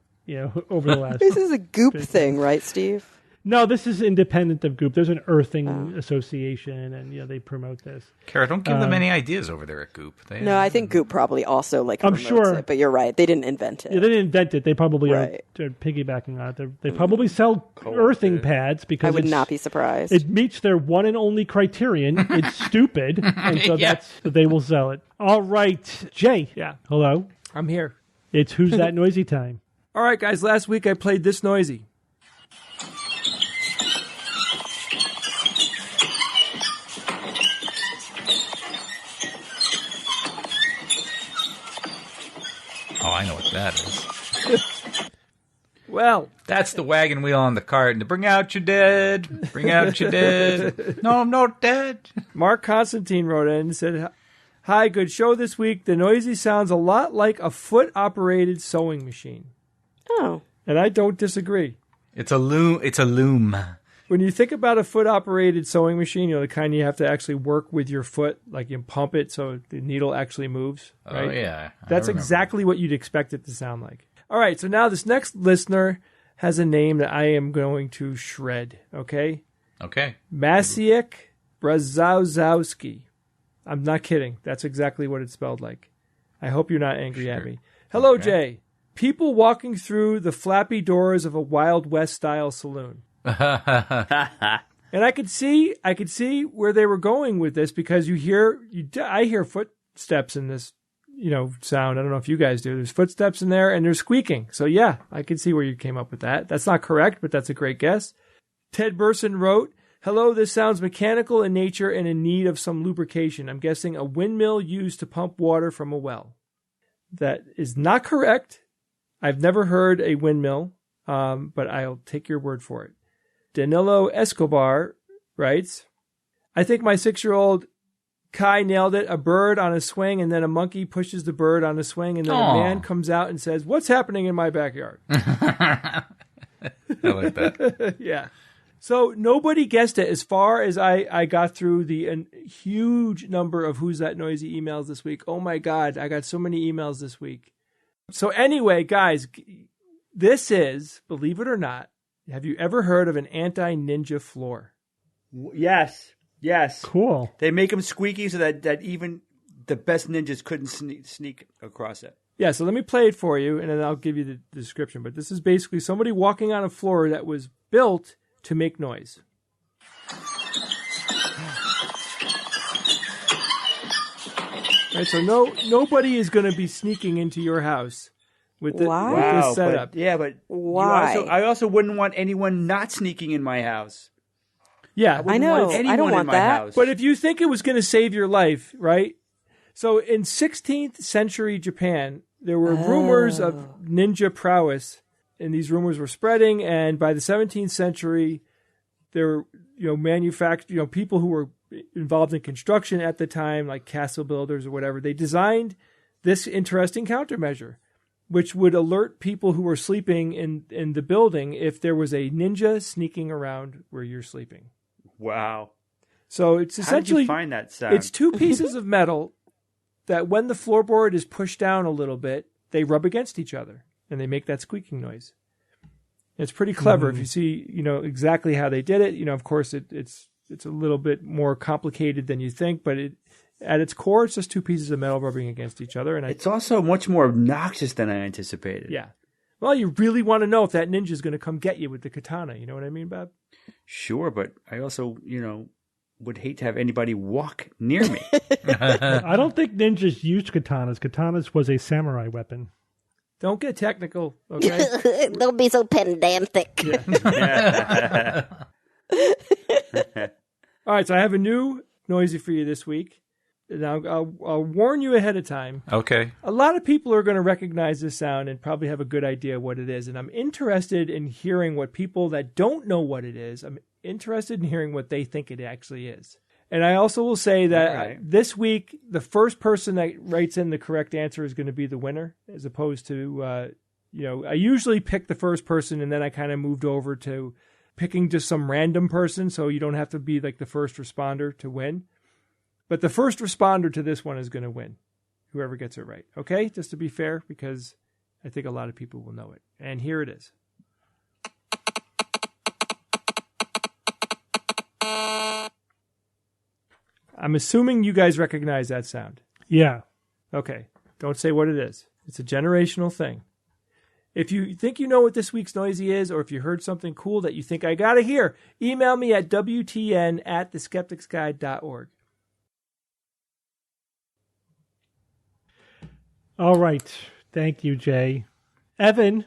Over the last. This is a goop thing, right, Steve? No, this is independent of Goop. There's an earthing association, and they promote this. Kara, don't give them any ideas over there at Goop. No, I think Goop probably also I'm promotes sure, it, but you're right. They didn't invent it. Yeah, they didn't invent it. They probably are piggybacking on it. They probably sell earthing pads because I would not be surprised. It meets their one and only criterion. It's stupid, and so they will sell it. All right, Jay. Yeah. Hello. I'm here. It's Who's That Noisy time. All right, guys. Last week I played This Noisy. Oh, I know what that is. Well, that's the wagon wheel on the cart. And bring out your dead. Bring out your dead. No, I'm not dead. Mark Constantine wrote in and said, "Hi, good show this week. The Noisy sounds a lot like a foot-operated sewing machine." Oh. And I don't disagree. It's a loom. It's a loom. When you think about a foot-operated sewing machine, the kind you have to actually work with your foot, like you pump it so the needle actually moves. Right? Oh, yeah. That's exactly what you'd expect it to sound like. All right, so now this next listener has a name that I am going to shred, okay? Okay. Maciek Brazowski. I'm not kidding. That's exactly what it's spelled like. I hope you're not angry at me. Hello, Jay. People walking through the flappy doors of a Wild West-style saloon. And I could see where they were going with this because I hear footsteps in this, sound. I don't know if you guys do. There's footsteps in there and there's squeaking. So yeah, I could see where you came up with that. That's not correct, but that's a great guess. Ted Burson wrote, "Hello, this sounds mechanical in nature and in need of some lubrication. I'm guessing a windmill used to pump water from a well." That is not correct. I've never heard a windmill, but I'll take your word for it. Danilo Escobar writes, "I think my 6-year-old Kai nailed it. A bird on a swing, and then a monkey pushes the bird on a swing, and then a man comes out and says, 'What's happening in my backyard?'" I like that. Yeah. So nobody guessed it as far as I got through the huge number of Who's That Noisy emails this week. Oh, my God. I got so many emails this week. So anyway, guys, this is, believe it or not, have you ever heard of an anti-ninja floor? Yes. Cool. They make them squeaky so that even the best ninjas couldn't sneak across it. Yeah, so let me play it for you, and then I'll give you the description. But this is basically somebody walking on a floor that was built to make noise. Right, so nobody is going to be sneaking into your house with this setup. But Why? I also wouldn't want anyone not sneaking in my house. Yeah, I know. I don't want that. House. But if you think it was going to save your life, right? So in 16th century Japan, there were rumors of ninja prowess, and these rumors were spreading. And by the 17th century, there were people who were involved in construction at the time, like castle builders or whatever. They designed this interesting countermeasure, which would alert people who were sleeping in the building if there was a ninja sneaking around where you're sleeping. Wow. So it's essentially, how did you find that sound? It's two pieces of metal that when the floorboard is pushed down a little bit, they rub against each other and they make that squeaking noise. It's pretty clever if you see, exactly how they did it. Of course, it's a little bit more complicated than you think, but at its core, it's just two pieces of metal rubbing against each other. And it's also much more obnoxious than I anticipated. Yeah. Well, you really want to know if that ninja is going to come get you with the katana. You know what I mean, Bob? Sure, but I also, would hate to have anybody walk near me. I don't think ninjas used katanas. Katanas was a samurai weapon. Don't get technical, okay? Don't be so pedantic. Yeah. All right, so I have a new noisy for you this week. Now, I'll warn you ahead of time. Okay. A lot of people are going to recognize this sound and probably have a good idea what it is. And I'm interested in hearing what people that don't know what it is, I'm interested in hearing what they think it actually is. And I also will say that this week, the first person that writes in the correct answer is going to be the winner, as opposed to, I usually pick the first person and then I kind of moved over to picking just some random person. So you don't have to be like the first responder to win. But the first responder to this one is going to win, whoever gets it right. Okay? Just to be fair, because I think a lot of people will know it. And here it is. I'm assuming you guys recognize that sound. Yeah. Okay. Don't say what it is. It's a generational thing. If you think you know what this week's noisy is, or if you heard something cool that you think I got to hear, email me at wtn@theskepticsguide.org. All right. Thank you, Jay. Evan.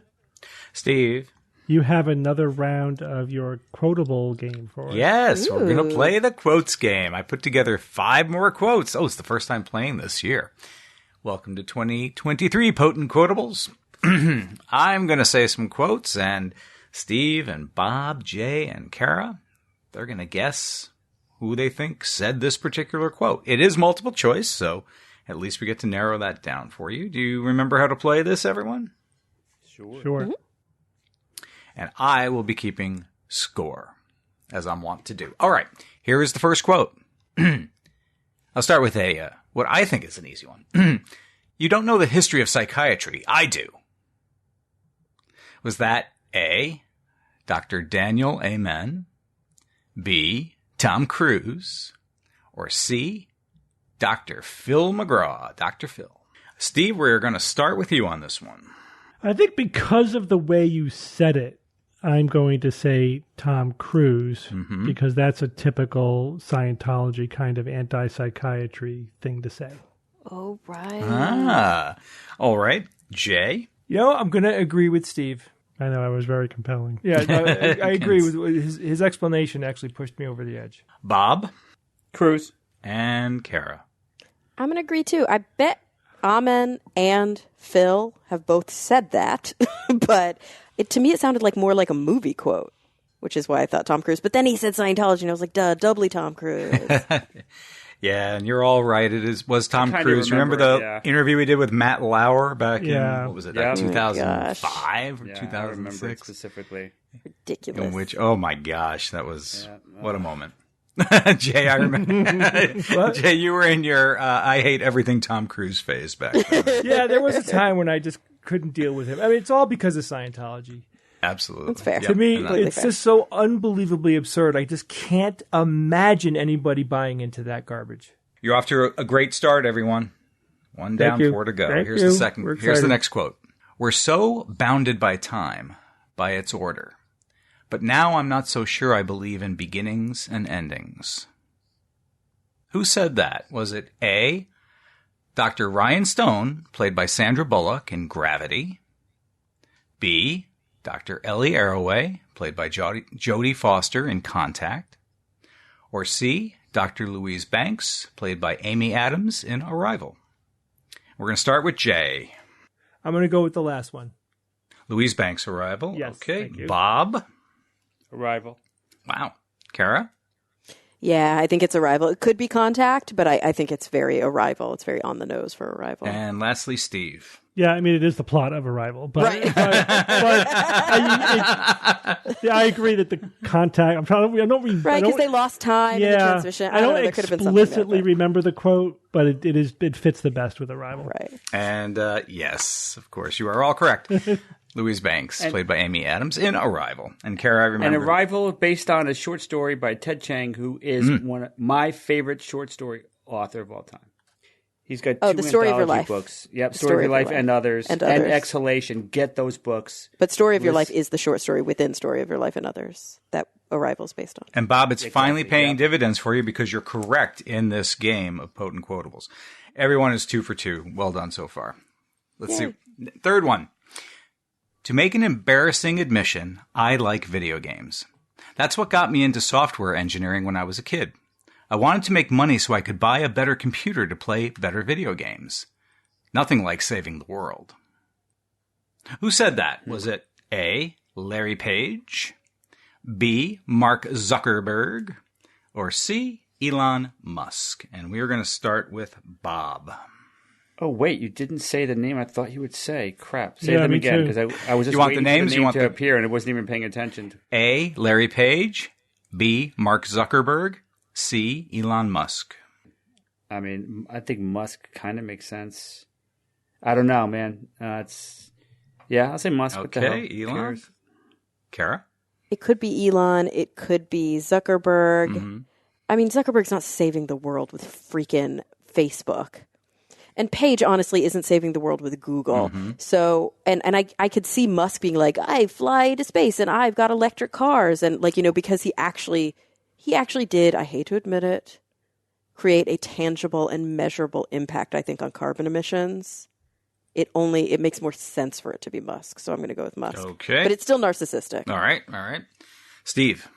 Steve. You have another round of your quotable game for us. Yes, we're going to play the quotes game. I put together 5 more quotes. Oh, it's the first time playing this year. Welcome to 2023, Potent Quotables. I'm going to say some quotes, and Steve and Bob, Jay, and Kara, they're going to guess who they think said this particular quote. It is multiple choice, so at least we get to narrow that down for you. Do you remember how to play this, everyone? Sure. Mm-hmm. And I will be keeping score, as I'm wont to do. All right, here is the first quote. I'll start with what I think is an easy one. You don't know the history of psychiatry. I do. Was that A, Dr. Daniel Amen, B, Tom Cruise, or C, Dr. Phil McGraw? Dr. Phil. Steve, we're going to start with you on this one. I think because of the way you said it, I'm going to say Tom Cruise, because that's a typical Scientology kind of anti-psychiatry thing to say. Oh, right. Ah, all right. Jay? I'm going to agree with Steve. I know, I was very compelling. Yeah, no, I agree with his explanation. Actually pushed me over the edge. Bob? Cruise. And Kara? I'm going to agree, too. I bet Amen and Phil have both said that, but to me it sounded more like a movie quote, which is why I thought Tom Cruise. But then he said Scientology, and I was like, duh, doubly Tom Cruise. Yeah, and you're all right. It was Tom Cruise. Remember the interview we did with Matt Lauer back in, what was it, 2005 or 2006? I remember it specifically. Ridiculous. In which, oh my gosh, that was, what a moment. Jay, I remember. Jay, you were in your I hate everything Tom Cruise phase back then. Yeah, there was a time when I just couldn't deal with him. I mean, it's all because of Scientology. Absolutely. That's fair. To me, it's just so unbelievably absurd. I just can't imagine anybody buying into that garbage. You're off to a great start, everyone. One down, 4 to go. Here's the second. Here's the next quote. We're so bounded by time, by its order. But now I'm not so sure I believe in beginnings and endings. Who said that? Was it A, Dr. Ryan Stone, played by Sandra Bullock in Gravity. B. Dr. Ellie Arroway, played by Jodie Foster in Contact. Or C. Dr. Louise Banks, played by Amy Adams in Arrival. We're going to start with Jay. I'm going to go with the last one. Louise Banks, Arrival. Yes, Okay. thank you. Bob. Arrival. Wow. Kara? Yeah, I think it's Arrival. It could be Contact, but I think it's very Arrival. It's very on the nose for Arrival. And lastly, Steve. Yeah, I mean, it is the plot of Arrival, but, Right. I agree that the Contact. I'm trying to. I don't. Right, because they lost time in the transmission. I don't know, there could have been something explicitly there, remember the quote, but it fits the best with Arrival. Right. And yes, of course, you are all correct. Louise Banks, played by Amy Adams in Arrival. And Kara, I remember. And Arrival, based on a short story by Ted Chiang, who is one of my favorite short story author of all time. He's got two The Story of Your anthology Life. books. Yep, The Story of Your Life and others. And Exhalation. Get those books. But Story of Your Life is the short story within Story of Your Life and Others that Arrival is based on. And Bob, it's finally paying dividends for you because you're correct in this game of potent quotables. Everyone is 2 for 2. Well done so far. Let's see. Third one. To make an embarrassing admission, I like video games. That's what got me into software engineering when I was a kid. I wanted to make money so I could buy a better computer to play better video games. Nothing like saving the world. Who said that? Was it A. Larry Page, B. Mark Zuckerberg, or C. Elon Musk? And we are going to start with Bob. Oh, wait, you didn't say the name I thought you would say. Crap. Say Yeah, them me again, too. because I was just You want waiting the names? for the You name want to the- appear, and I wasn't even paying attention. A. Larry Page, B. Mark Zuckerberg, C. Elon Musk. I mean, I think Musk kind of makes sense. I don't know, man. I'll say Musk. What the hell? Okay, Who Elon. cares? Kara? It could be Elon. It could be Zuckerberg. I mean, Zuckerberg's not saving the world with freaking Facebook. And Page, honestly, isn't saving the world with Google. So, and I could see Musk being like, I fly to space and I've got electric cars. And because he actually did, I hate to admit it, create a tangible and measurable impact, I think, on carbon emissions. It makes more sense for it to be Musk. So I'm going to go with Musk. Okay. But it's still narcissistic. All right. Steve?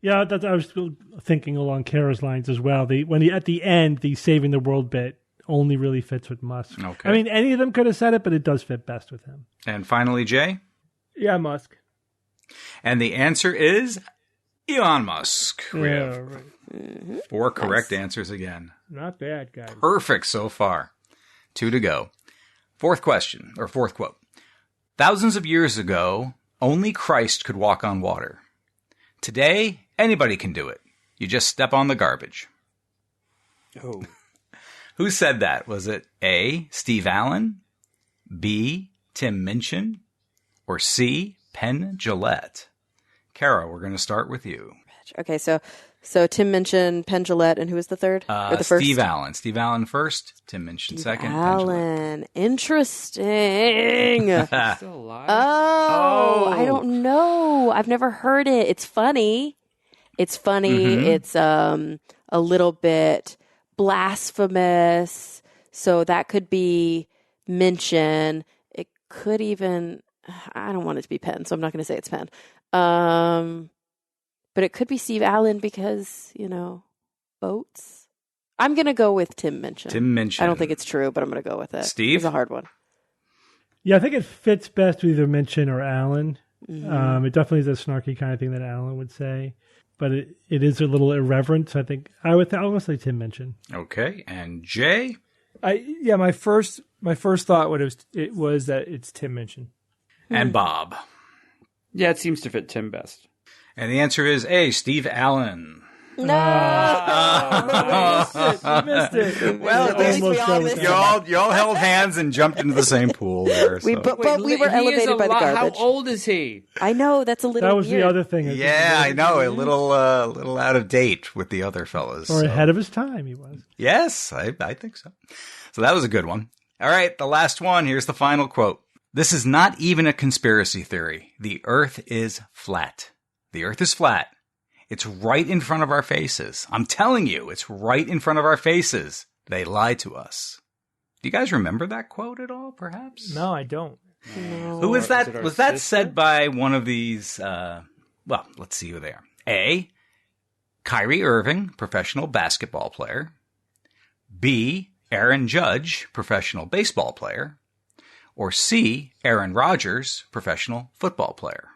Yeah, I was still thinking along Kara's lines as well. At the end, the saving the world bit only really fits with Musk. Okay. I mean, any of them could have said it, but it does fit best with him. And finally, Jay? Yeah, Musk. And the answer is Elon Musk. We Yeah, have right. 4 correct answers again. Not bad, guys. Perfect so far. 2 to go. Fourth quote. Thousands of years ago, only Christ could walk on water. Today, anybody can do it. You just step on the garbage. Oh. Who said that? Was it A. Steve Allen, B. Tim Minchin, or C. Penn Jillette? Kara, we're going to start with you. Okay, so Tim Minchin, Penn Jillette, and who was the third? Or the first? Steve Allen. Steve Allen first, Tim Minchin second, Penn Jillette. Allen. Interesting. Still alive? Oh, I don't know. I've never heard it. It's funny. It's a little bit blasphemous. So that could be Minchin. It could even, I don't want it to be Penn, so I'm not going to say it's Penn. But it could be Steve Allen because, boats. I'm going to go with Tim Minchin. Tim Minchin. I don't think it's true, but I'm going to go with it. Steve? It's a hard one. Yeah, I think it fits best with either Minchin or Allen. It definitely is a snarky kind of thing that Allen would say, but it is a little irreverent. So I think I would say Tim Minchin. Okay, and Jay? My first thought was that it's Tim Minchin. And Bob? Yeah, it seems to fit Tim best. And the answer is A. Steve Allen. No! You missed it. Well, At least we all missed You all held hands and jumped into the same pool there. So. But we were elevated by the garbage. How old is he? I know, that's a little That was weird. the other thing. Yeah, I know. A little out of date with the other fellas. Or ahead of his time, he was. Yes, I think so. So that was a good one. All right, the last one. Here's the final quote. This is not even a conspiracy theory. The Earth is flat. The Earth is flat. It's right in front of our faces. I'm telling you, it's right in front of our faces. They lie to us. Do you guys remember that quote at all, perhaps? No, I don't. Who was that? Was that said by one of these, well, let's see who they are. A, Kyrie Irving, professional basketball player. B, Aaron Judge, professional baseball player. Or C, Aaron Rodgers, professional football player.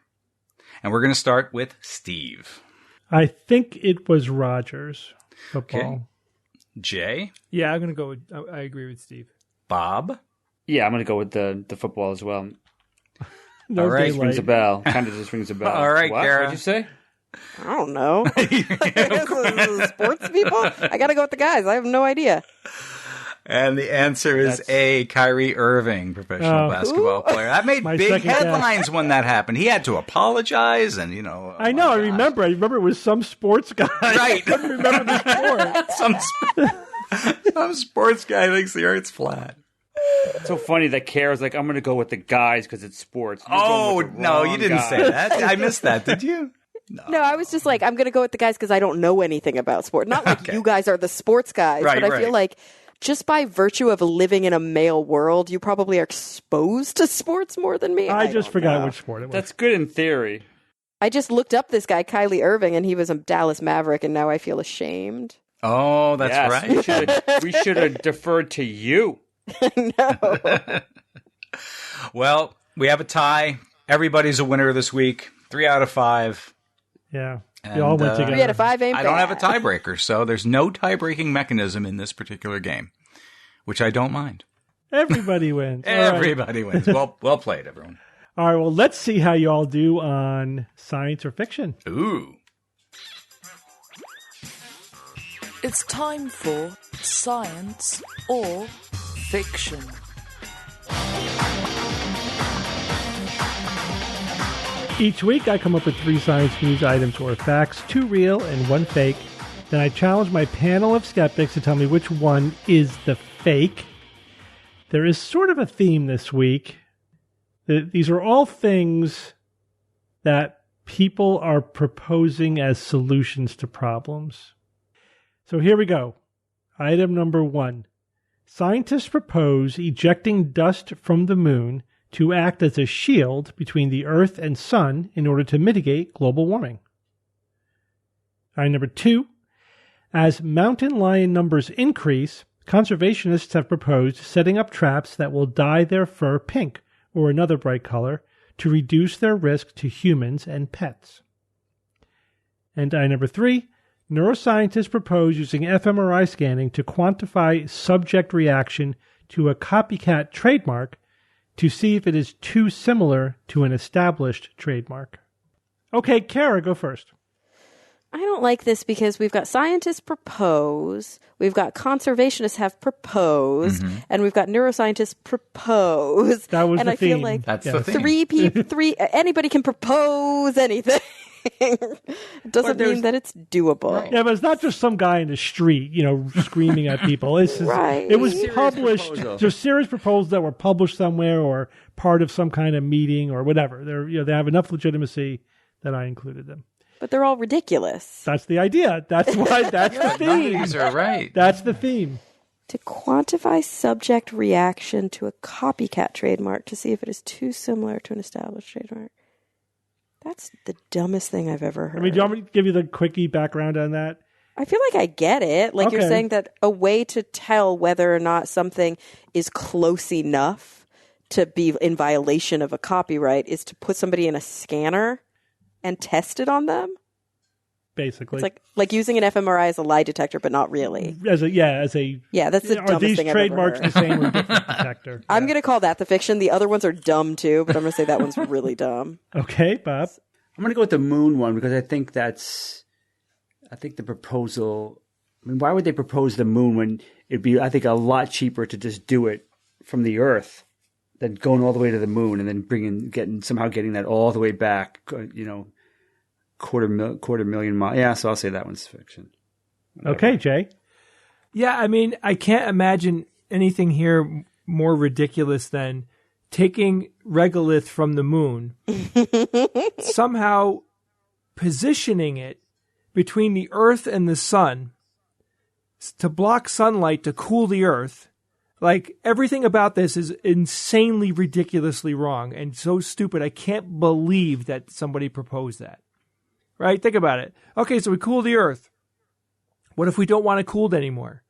And we're going to start with Steve. I think it was Rodgers football. Okay. Jay? Yeah, I'm going to go with, I agree with Steve. Bob? Yeah, I'm going to go with the football as well. No All right. daylight. Rings a bell. Kind of just rings a bell. All right, what? Kara. What'd you say? I don't know. Sports people? I got to go with the guys. I have no idea. And the answer is A, Kyrie Irving, professional basketball player. That made My big second guess. headlines when that happened. He had to apologize and, I know. I remember. I remember it was some sports guy. Right. I couldn't remember the sport. some sports guy thinks the Earth's flat. It's so funny that Kara's like, I'm going to go with the guys because it's sports. You're Oh, going with the no, wrong you didn't guy. say that. I missed that, did you? No, I was just like, I'm going to go with the guys because I don't know anything about sport. Not like you guys are the sports guys, Right, but I right. feel like just by virtue of living in a male world, you probably are exposed to sports more than me. I just don't forgot know. which sport it was. That's good in theory. I just looked up this guy, Kylie Irving, and he was a Dallas Maverick, and now I feel ashamed. Oh, that's Yes, right. We should have deferred to you. No. Well, we have a tie. Everybody's a winner this week. 3 out of 5. Yeah. And, They all went together. 3 out of 5 ain't I don't have a bad. tiebreaker, so there's no tie-breaking mechanism in this particular game, which I don't mind. Everybody wins. All right. Everybody wins. Well played, everyone. All right. Well, let's see how you all do on science or fiction. Ooh. It's time for science or fiction. Each week, I come up with 3 science news items or facts, 2 real and 1 fake. Then I challenge my panel of skeptics to tell me which one is the fake. There is sort of a theme this week. These are all things that people are proposing as solutions to problems. So here we go. Item number 1. Scientists propose ejecting dust from the moon to act as a shield between the Earth and Sun in order to mitigate global warming. Item number 2. As mountain lion numbers increase, conservationists have proposed setting up traps that will dye their fur pink or another bright color to reduce their risk to humans and pets. And item number 3. Neuroscientists propose using fMRI scanning to quantify subject reaction to a copycat trademark to see if it is too similar to an established trademark. Okay, Kara, go first. I don't like this because we've got scientists propose, we've got conservationists have proposed, and we've got neuroscientists propose. That was and the I feel theme. like That's the thing. anybody can propose anything. It doesn't mean that it's doable. Yeah, but it's not just some guy in the street, screaming at people. This is, Right. It was Serious published. proposal. There's serious proposals that were published somewhere or part of some kind of meeting or whatever. They have enough legitimacy that I included them. But they're all ridiculous. That's the idea. That's why. That's the theme. These are right. That's the theme. To quantify subject reaction to a copycat trademark to see if it is too similar to an established trademark. That's the dumbest thing I've ever heard. I mean, do you want me to give you the quickie background on that? I feel like I get it. Like you're Okay. saying that a way to tell whether or not something is close enough to be in violation of a copyright is to put somebody in a scanner and test it on them. Basically, It's like using an fMRI as a lie detector, but not really. as a Yeah, that's the are dumbest these thing I've ever trademarks heard. the same or different detector? I'm going to call that the fiction. The other ones are dumb too, but I'm going to say that one's really dumb. Okay, Bob. I'm going to go with the moon one because I think the proposal. I mean, why would they propose the moon when it'd be, I think, a lot cheaper to just do it from the Earth than going all the way to the moon and then getting that all the way back. Quarter million miles. Yeah, so I'll say that one's fiction. Okay, Jay. Yeah, I mean, I can't imagine anything here more ridiculous than taking regolith from the moon, somehow positioning it between the Earth and the sun to block sunlight to cool the Earth, Like, everything about this is insanely, ridiculously wrong and so stupid. I can't believe that somebody proposed that. Right? Think about it. Okay, so we cool the Earth. What if we don't want it cooled anymore?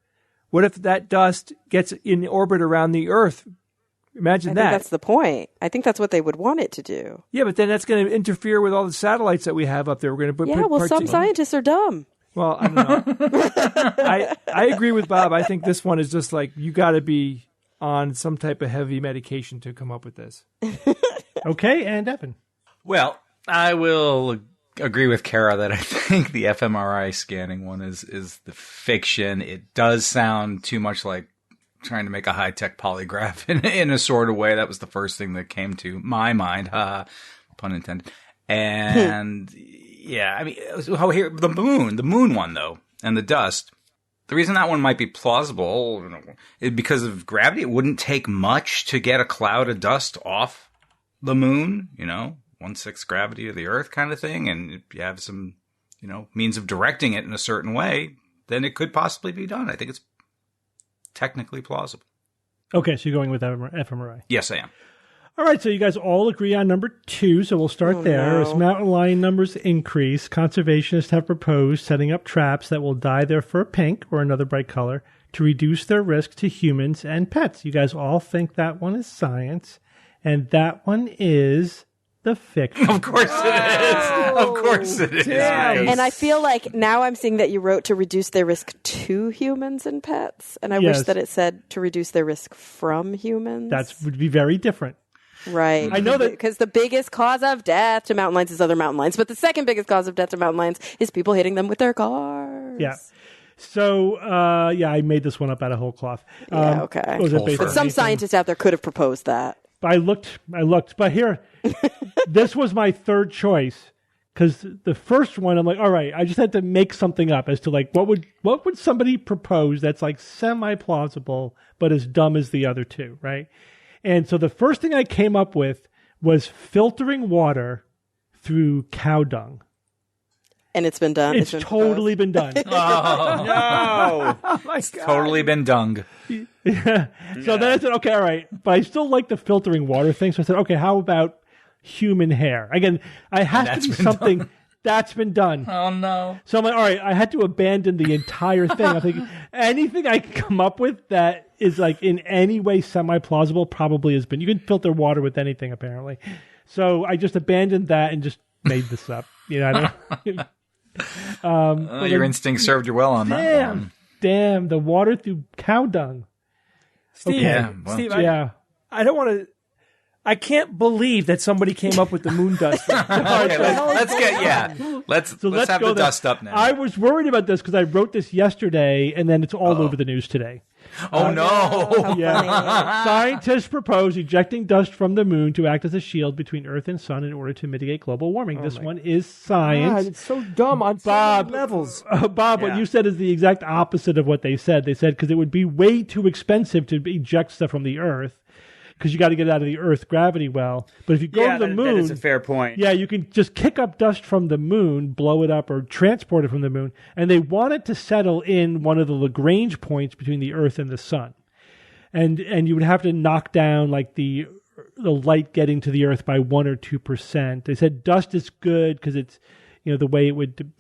What if that dust gets in orbit around the Earth? Imagine that. I think that's the point. I think that's what they would want it to do. Yeah, but then that's going to interfere with all the satellites that we have up there. We're going to put some scientists are dumb. Well, I don't know. I agree with Bob. I think this one is just like, you got to be on some type of heavy medication to come up with this. Okay, and Evan. Well, I will agree with Kara that I think the fMRI scanning one is the fiction. It does sound too much like trying to make a high-tech polygraph in a sort of way. That was the first thing that came to my mind. Pun intended. And yeah, I mean, here the moon one though, and the dust. The reason that one might be plausible is because of gravity. It wouldn't take much to get a cloud of dust off the moon, 1/6 gravity of the Earth kind of thing. And if you have some, means of directing it in a certain way, then it could possibly be done. I think it's technically plausible. Okay, so you're going with fMRI. Yes, I am. All right, so you guys all agree on number 2, so we'll start there. No. As mountain lion numbers increase, conservationists have proposed setting up traps that will dye their fur pink or another bright color to reduce their risk to humans and pets. You guys all think that one is science, and that one is the fiction. Of course it is. Of course it is. Right? And I feel like now I'm seeing that you wrote to reduce their risk to humans and pets, and I wish that it said to reduce their risk from humans. That would be very different. Right. I know that because the biggest cause of death to mountain lions is other mountain lions, but the second biggest cause of death to mountain lions is people hitting them with their cars. Yeah. So, I made this one up out of whole cloth. Okay. But some scientists out there could have proposed that. I looked, but here, this was my third choice because the first one, I'm like, all right, I just had to make something up as to like, what would somebody propose that's like semi-plausible, but as dumb as the other two, right? And so the first thing I came up with was filtering water through cow dung. And it's been done. It's totally been done. Oh, no. Oh, my It's God. totally been dung. Yeah. So then I said, okay, all right. But I still like the filtering water thing. So I said, okay, how about human hair? Again, I have to be something that's been done. Oh, no. So I'm like, all right, I had to abandon the entire thing. I think anything I can come up with that is like in any way semi-plausible probably has been. You can filter water with anything, apparently. So I just abandoned that and just made this up. I don't know. Your instinct served you well on that one. Damn, the water through cow dung. Steve, Okay. I don't want to. I can't believe that somebody came up with the moon dust. Okay, let's have the dust up now. I was worried about this because I wrote this yesterday, and then it's all over the news today. Oh, no. Yeah. Scientists propose ejecting dust from the moon to act as a shield between Earth and Sun in order to mitigate global warming. This one is science. God, it's so dumb on so many levels. Bob, what you said is the exact opposite of what they said. They said because it would be way too expensive to eject stuff from the Earth. Because you got to get it out of the Earth gravity well. But if you go to the moon... that is a fair point. Yeah, you can just kick up dust from the moon, blow it up, or transport it from the moon. And they want it to settle in one of the Lagrange points between the Earth and the Sun. And you would have to knock down like the light getting to the Earth by 1 or 2%. They said dust is good because it's, the way it would,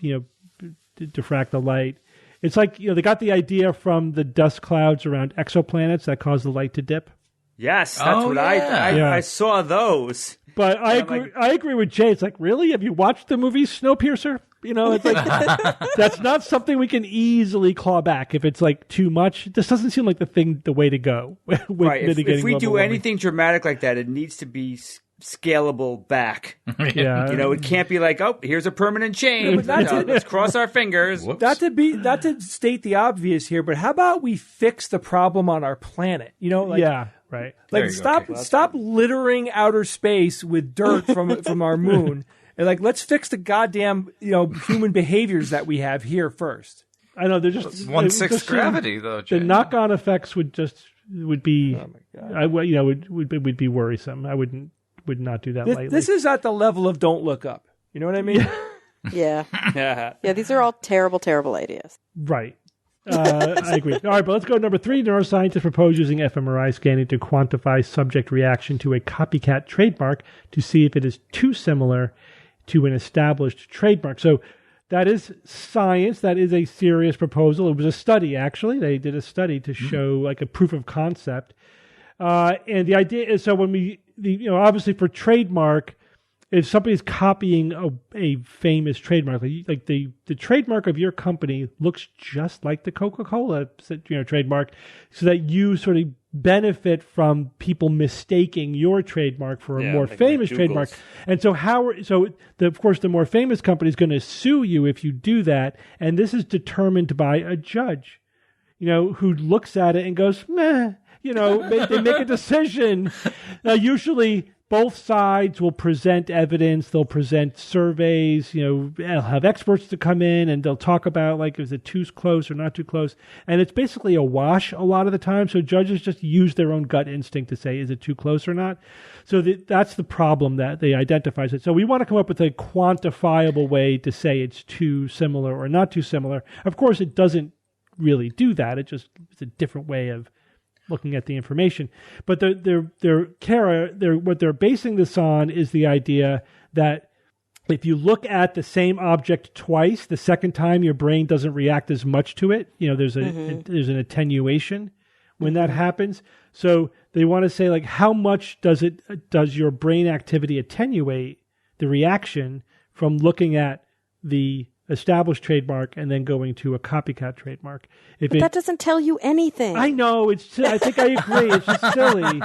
diffract the light. It's like, they got the idea from the dust clouds around exoplanets that cause the light to dip. Yes, that's what I saw those. But I agree with Jay. It's like, really? Have you watched the movie Snowpiercer? It's like that's not something we can easily claw back if it's like too much. This doesn't seem like the way to go. With right. If we do warming. anything dramatic like that, it needs to be scalable back. Yeah. It can't be like, oh, here's a permanent change. Let's cross our fingers. Not to state the obvious here, but how about we fix the problem on our planet? Yeah. Right. Like stop littering outer space with dirt from our moon. And let's fix the goddamn human behaviors that we have here first. I know they're just 1/6 gravity though. Jay. The knock-on effects would be. Oh my God. Would be worrisome. I would not do that lightly. This is at the level of Don't Look Up. You know what I mean? Yeah. These are all terrible, terrible ideas. Right. I agree. All right, but let's go to number 3. Neuroscientists propose using fMRI scanning to quantify subject reaction to a copycat trademark to see if it is too similar to an established trademark. So that is science. That is a serious proposal. It was a study, actually. They did a study to show like a proof of concept. And the idea is, so when obviously for trademark, if somebody's copying a famous trademark, like the trademark of your company looks just like the Coca-Cola trademark, so that you sort of benefit from people mistaking your trademark for a more famous trademark. And so of course, the more famous company is going to sue you if you do that. And this is determined by a judge, who looks at it and goes, meh, they make a decision. Now, usually both sides will present evidence. They'll present surveys. They'll have experts to come in and they'll talk about like, is it too close or not too close? And it's basically a wash a lot of the time. So judges just use their own gut instinct to say, is it too close or not? So that's the problem that they identify. So we want to come up with a quantifiable way to say it's too similar or not too similar. Of course, it doesn't really do that. It's a different way of looking at the information. But what they're basing this on is the idea that if you look at the same object twice, the second time your brain doesn't react as much to it. There's there's an attenuation when that happens. So they want to say, like, how much does your brain activity attenuate the reaction from looking at the established trademark and then going to a copycat trademark? But that doesn't tell you anything. I know. I think I agree. It's just silly.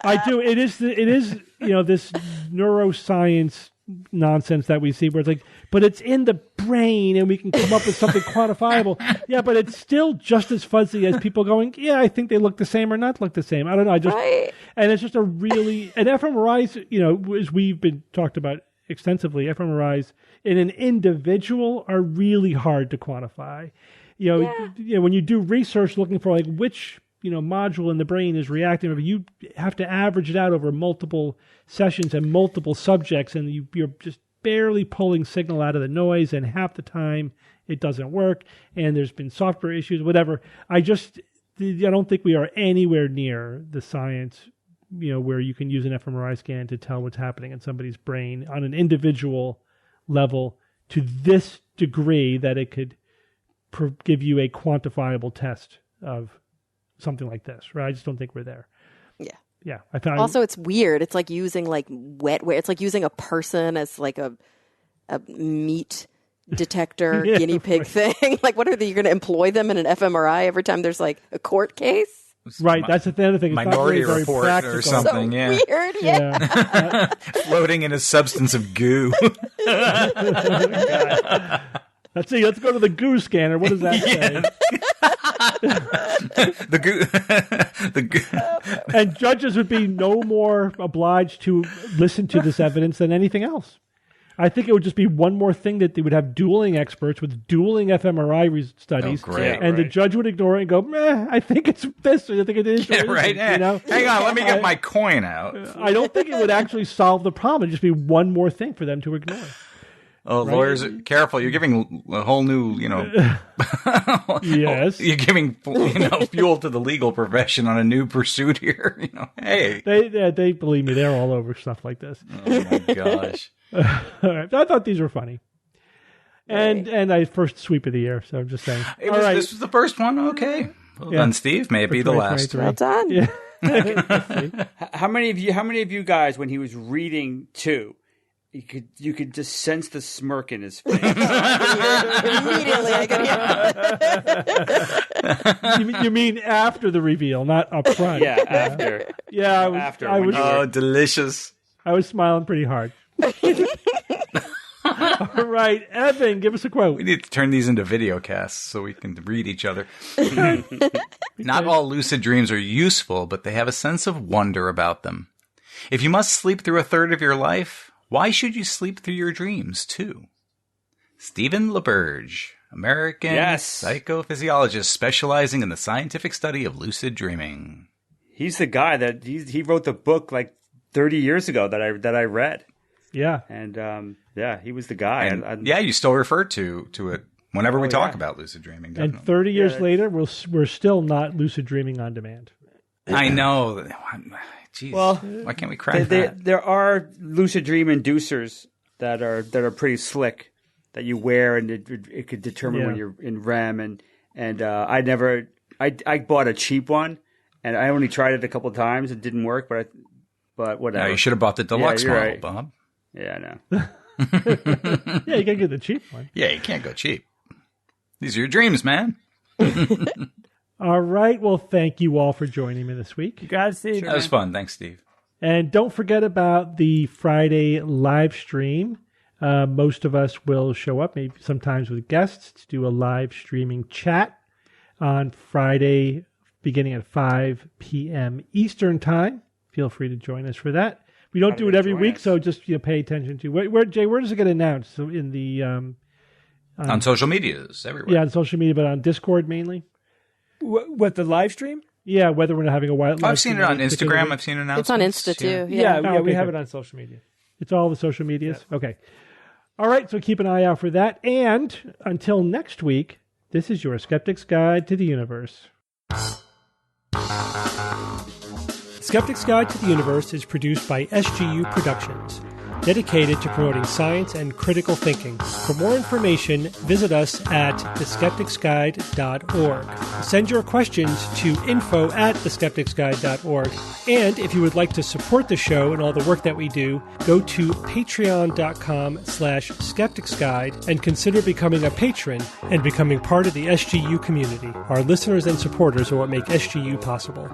I do. It is this neuroscience nonsense that we see where it's like, but it's in the brain and we can come up with something quantifiable. Yeah, but it's still just as fuzzy as people going, yeah, I think they look the same or not look the same. I don't know. And it's just and fMRIs, as we've been talked about extensively, fMRIs in an individual are really hard to quantify. When you do research looking for like which module in the brain is reacting, you have to average it out over multiple sessions and multiple subjects, and you're just barely pulling signal out of the noise, and half the time it doesn't work, and there's been software issues, whatever. I don't think we are anywhere near the science where you can use an fMRI scan to tell what's happening in somebody's brain on an individual level to this degree that it could give you a quantifiable test of something like this, right? I just don't think we're there. Yeah. Yeah. Also, it's weird. It's like using like wetware. It's like using a person as like a meat detector guinea pig thing. Like, what are they? You're going to employ them in an fMRI every time there's like a court case? Right, that's the other thing. It's Minority not Report practical. or something, so weird, yeah. Floating in a substance of goo. Let's see. Let's go to the goo scanner. What does that say? The goo. And judges would be no more obliged to listen to this evidence than anything else. I think it would just be one more thing that they would have dueling experts with dueling fMRI studies. Oh, great. And the judge would ignore it and go, meh, I think it's this, or I think it is. Yeah, right. Hang on, let me get my coin out. I don't think it would actually solve the problem. It'd just be one more thing for them to ignore. Oh, right? Lawyers, careful. You're giving a whole new, Yes. You're giving, fuel to the legal profession on a new pursuit here. Hey. They believe me, they're all over stuff like this. Oh, my gosh. All right. I thought these were funny. And I first sweep of the year, so I'm just saying. This was the first one? Okay. Well done, Steve. May it be the last. Well done. Yeah. How many of you guys, when he was reading 2, you could just sense the smirk in his face? Immediately, I could hear. You mean after the reveal, not up front? Yeah, after. Yeah, After. Oh, delicious. I was smiling pretty hard. All right, Evan, give us a quote. We need to turn these into video casts so we can read each other. Not all lucid dreams are useful, but they have a sense of wonder about them. If you must sleep through a third of your life, why should you sleep through your dreams, too? Stephen LaBerge, American psychophysiologist specializing in the scientific study of lucid dreaming. He's the guy that he wrote the book like 30 years ago that I read. Yeah. And he was the guy. And, you still refer to it whenever we talk about lucid dreaming. Definitely. And 30 years later, we're still not lucid dreaming on demand. I know. Jeez. Well, why can't we crack that? There are lucid dream inducers that are pretty slick that you wear, and it could determine when you're in REM. And I bought a cheap one, and I only tried it a couple of times. It didn't work, but whatever. No, you should have bought the deluxe model, right. Bob. Yeah, I know. Yeah, you gotta get the cheap one. Yeah, you can't go cheap. These are your dreams, man. All right. Well, thank you all for joining me this week. You guys, Steve. That was fun. Thanks, Steve. And don't forget about the Friday live stream. Most of us will show up, maybe sometimes with guests, to do a live streaming chat on Friday, beginning at 5 p.m. Eastern Time. Feel free to join us for that. We don't do it every week, so just pay attention to Jay. Where does it get announced? So in the on social medias everywhere. Yeah, on social media, but on Discord mainly. What, the live stream? Yeah, whether we're having a live I've seen it on Instagram. I've seen it announced. It's on Insta too. Yeah, we have it on social media. It's all the social medias? Yeah. Okay. All right, so keep an eye out for that. And until next week, this is your Skeptic's Guide to the Universe. Skeptic's Guide to the Universe is produced by SGU Productions, dedicated to promoting science and critical thinking. For more information, visit us at theskepticsguide.org. Send your questions to info@theskepticsguide.org. And if you would like to support the show and all the work that we do, go to patreon.com/skepticsguide and consider becoming a patron and becoming part of the SGU community. Our listeners and supporters are what make SGU possible.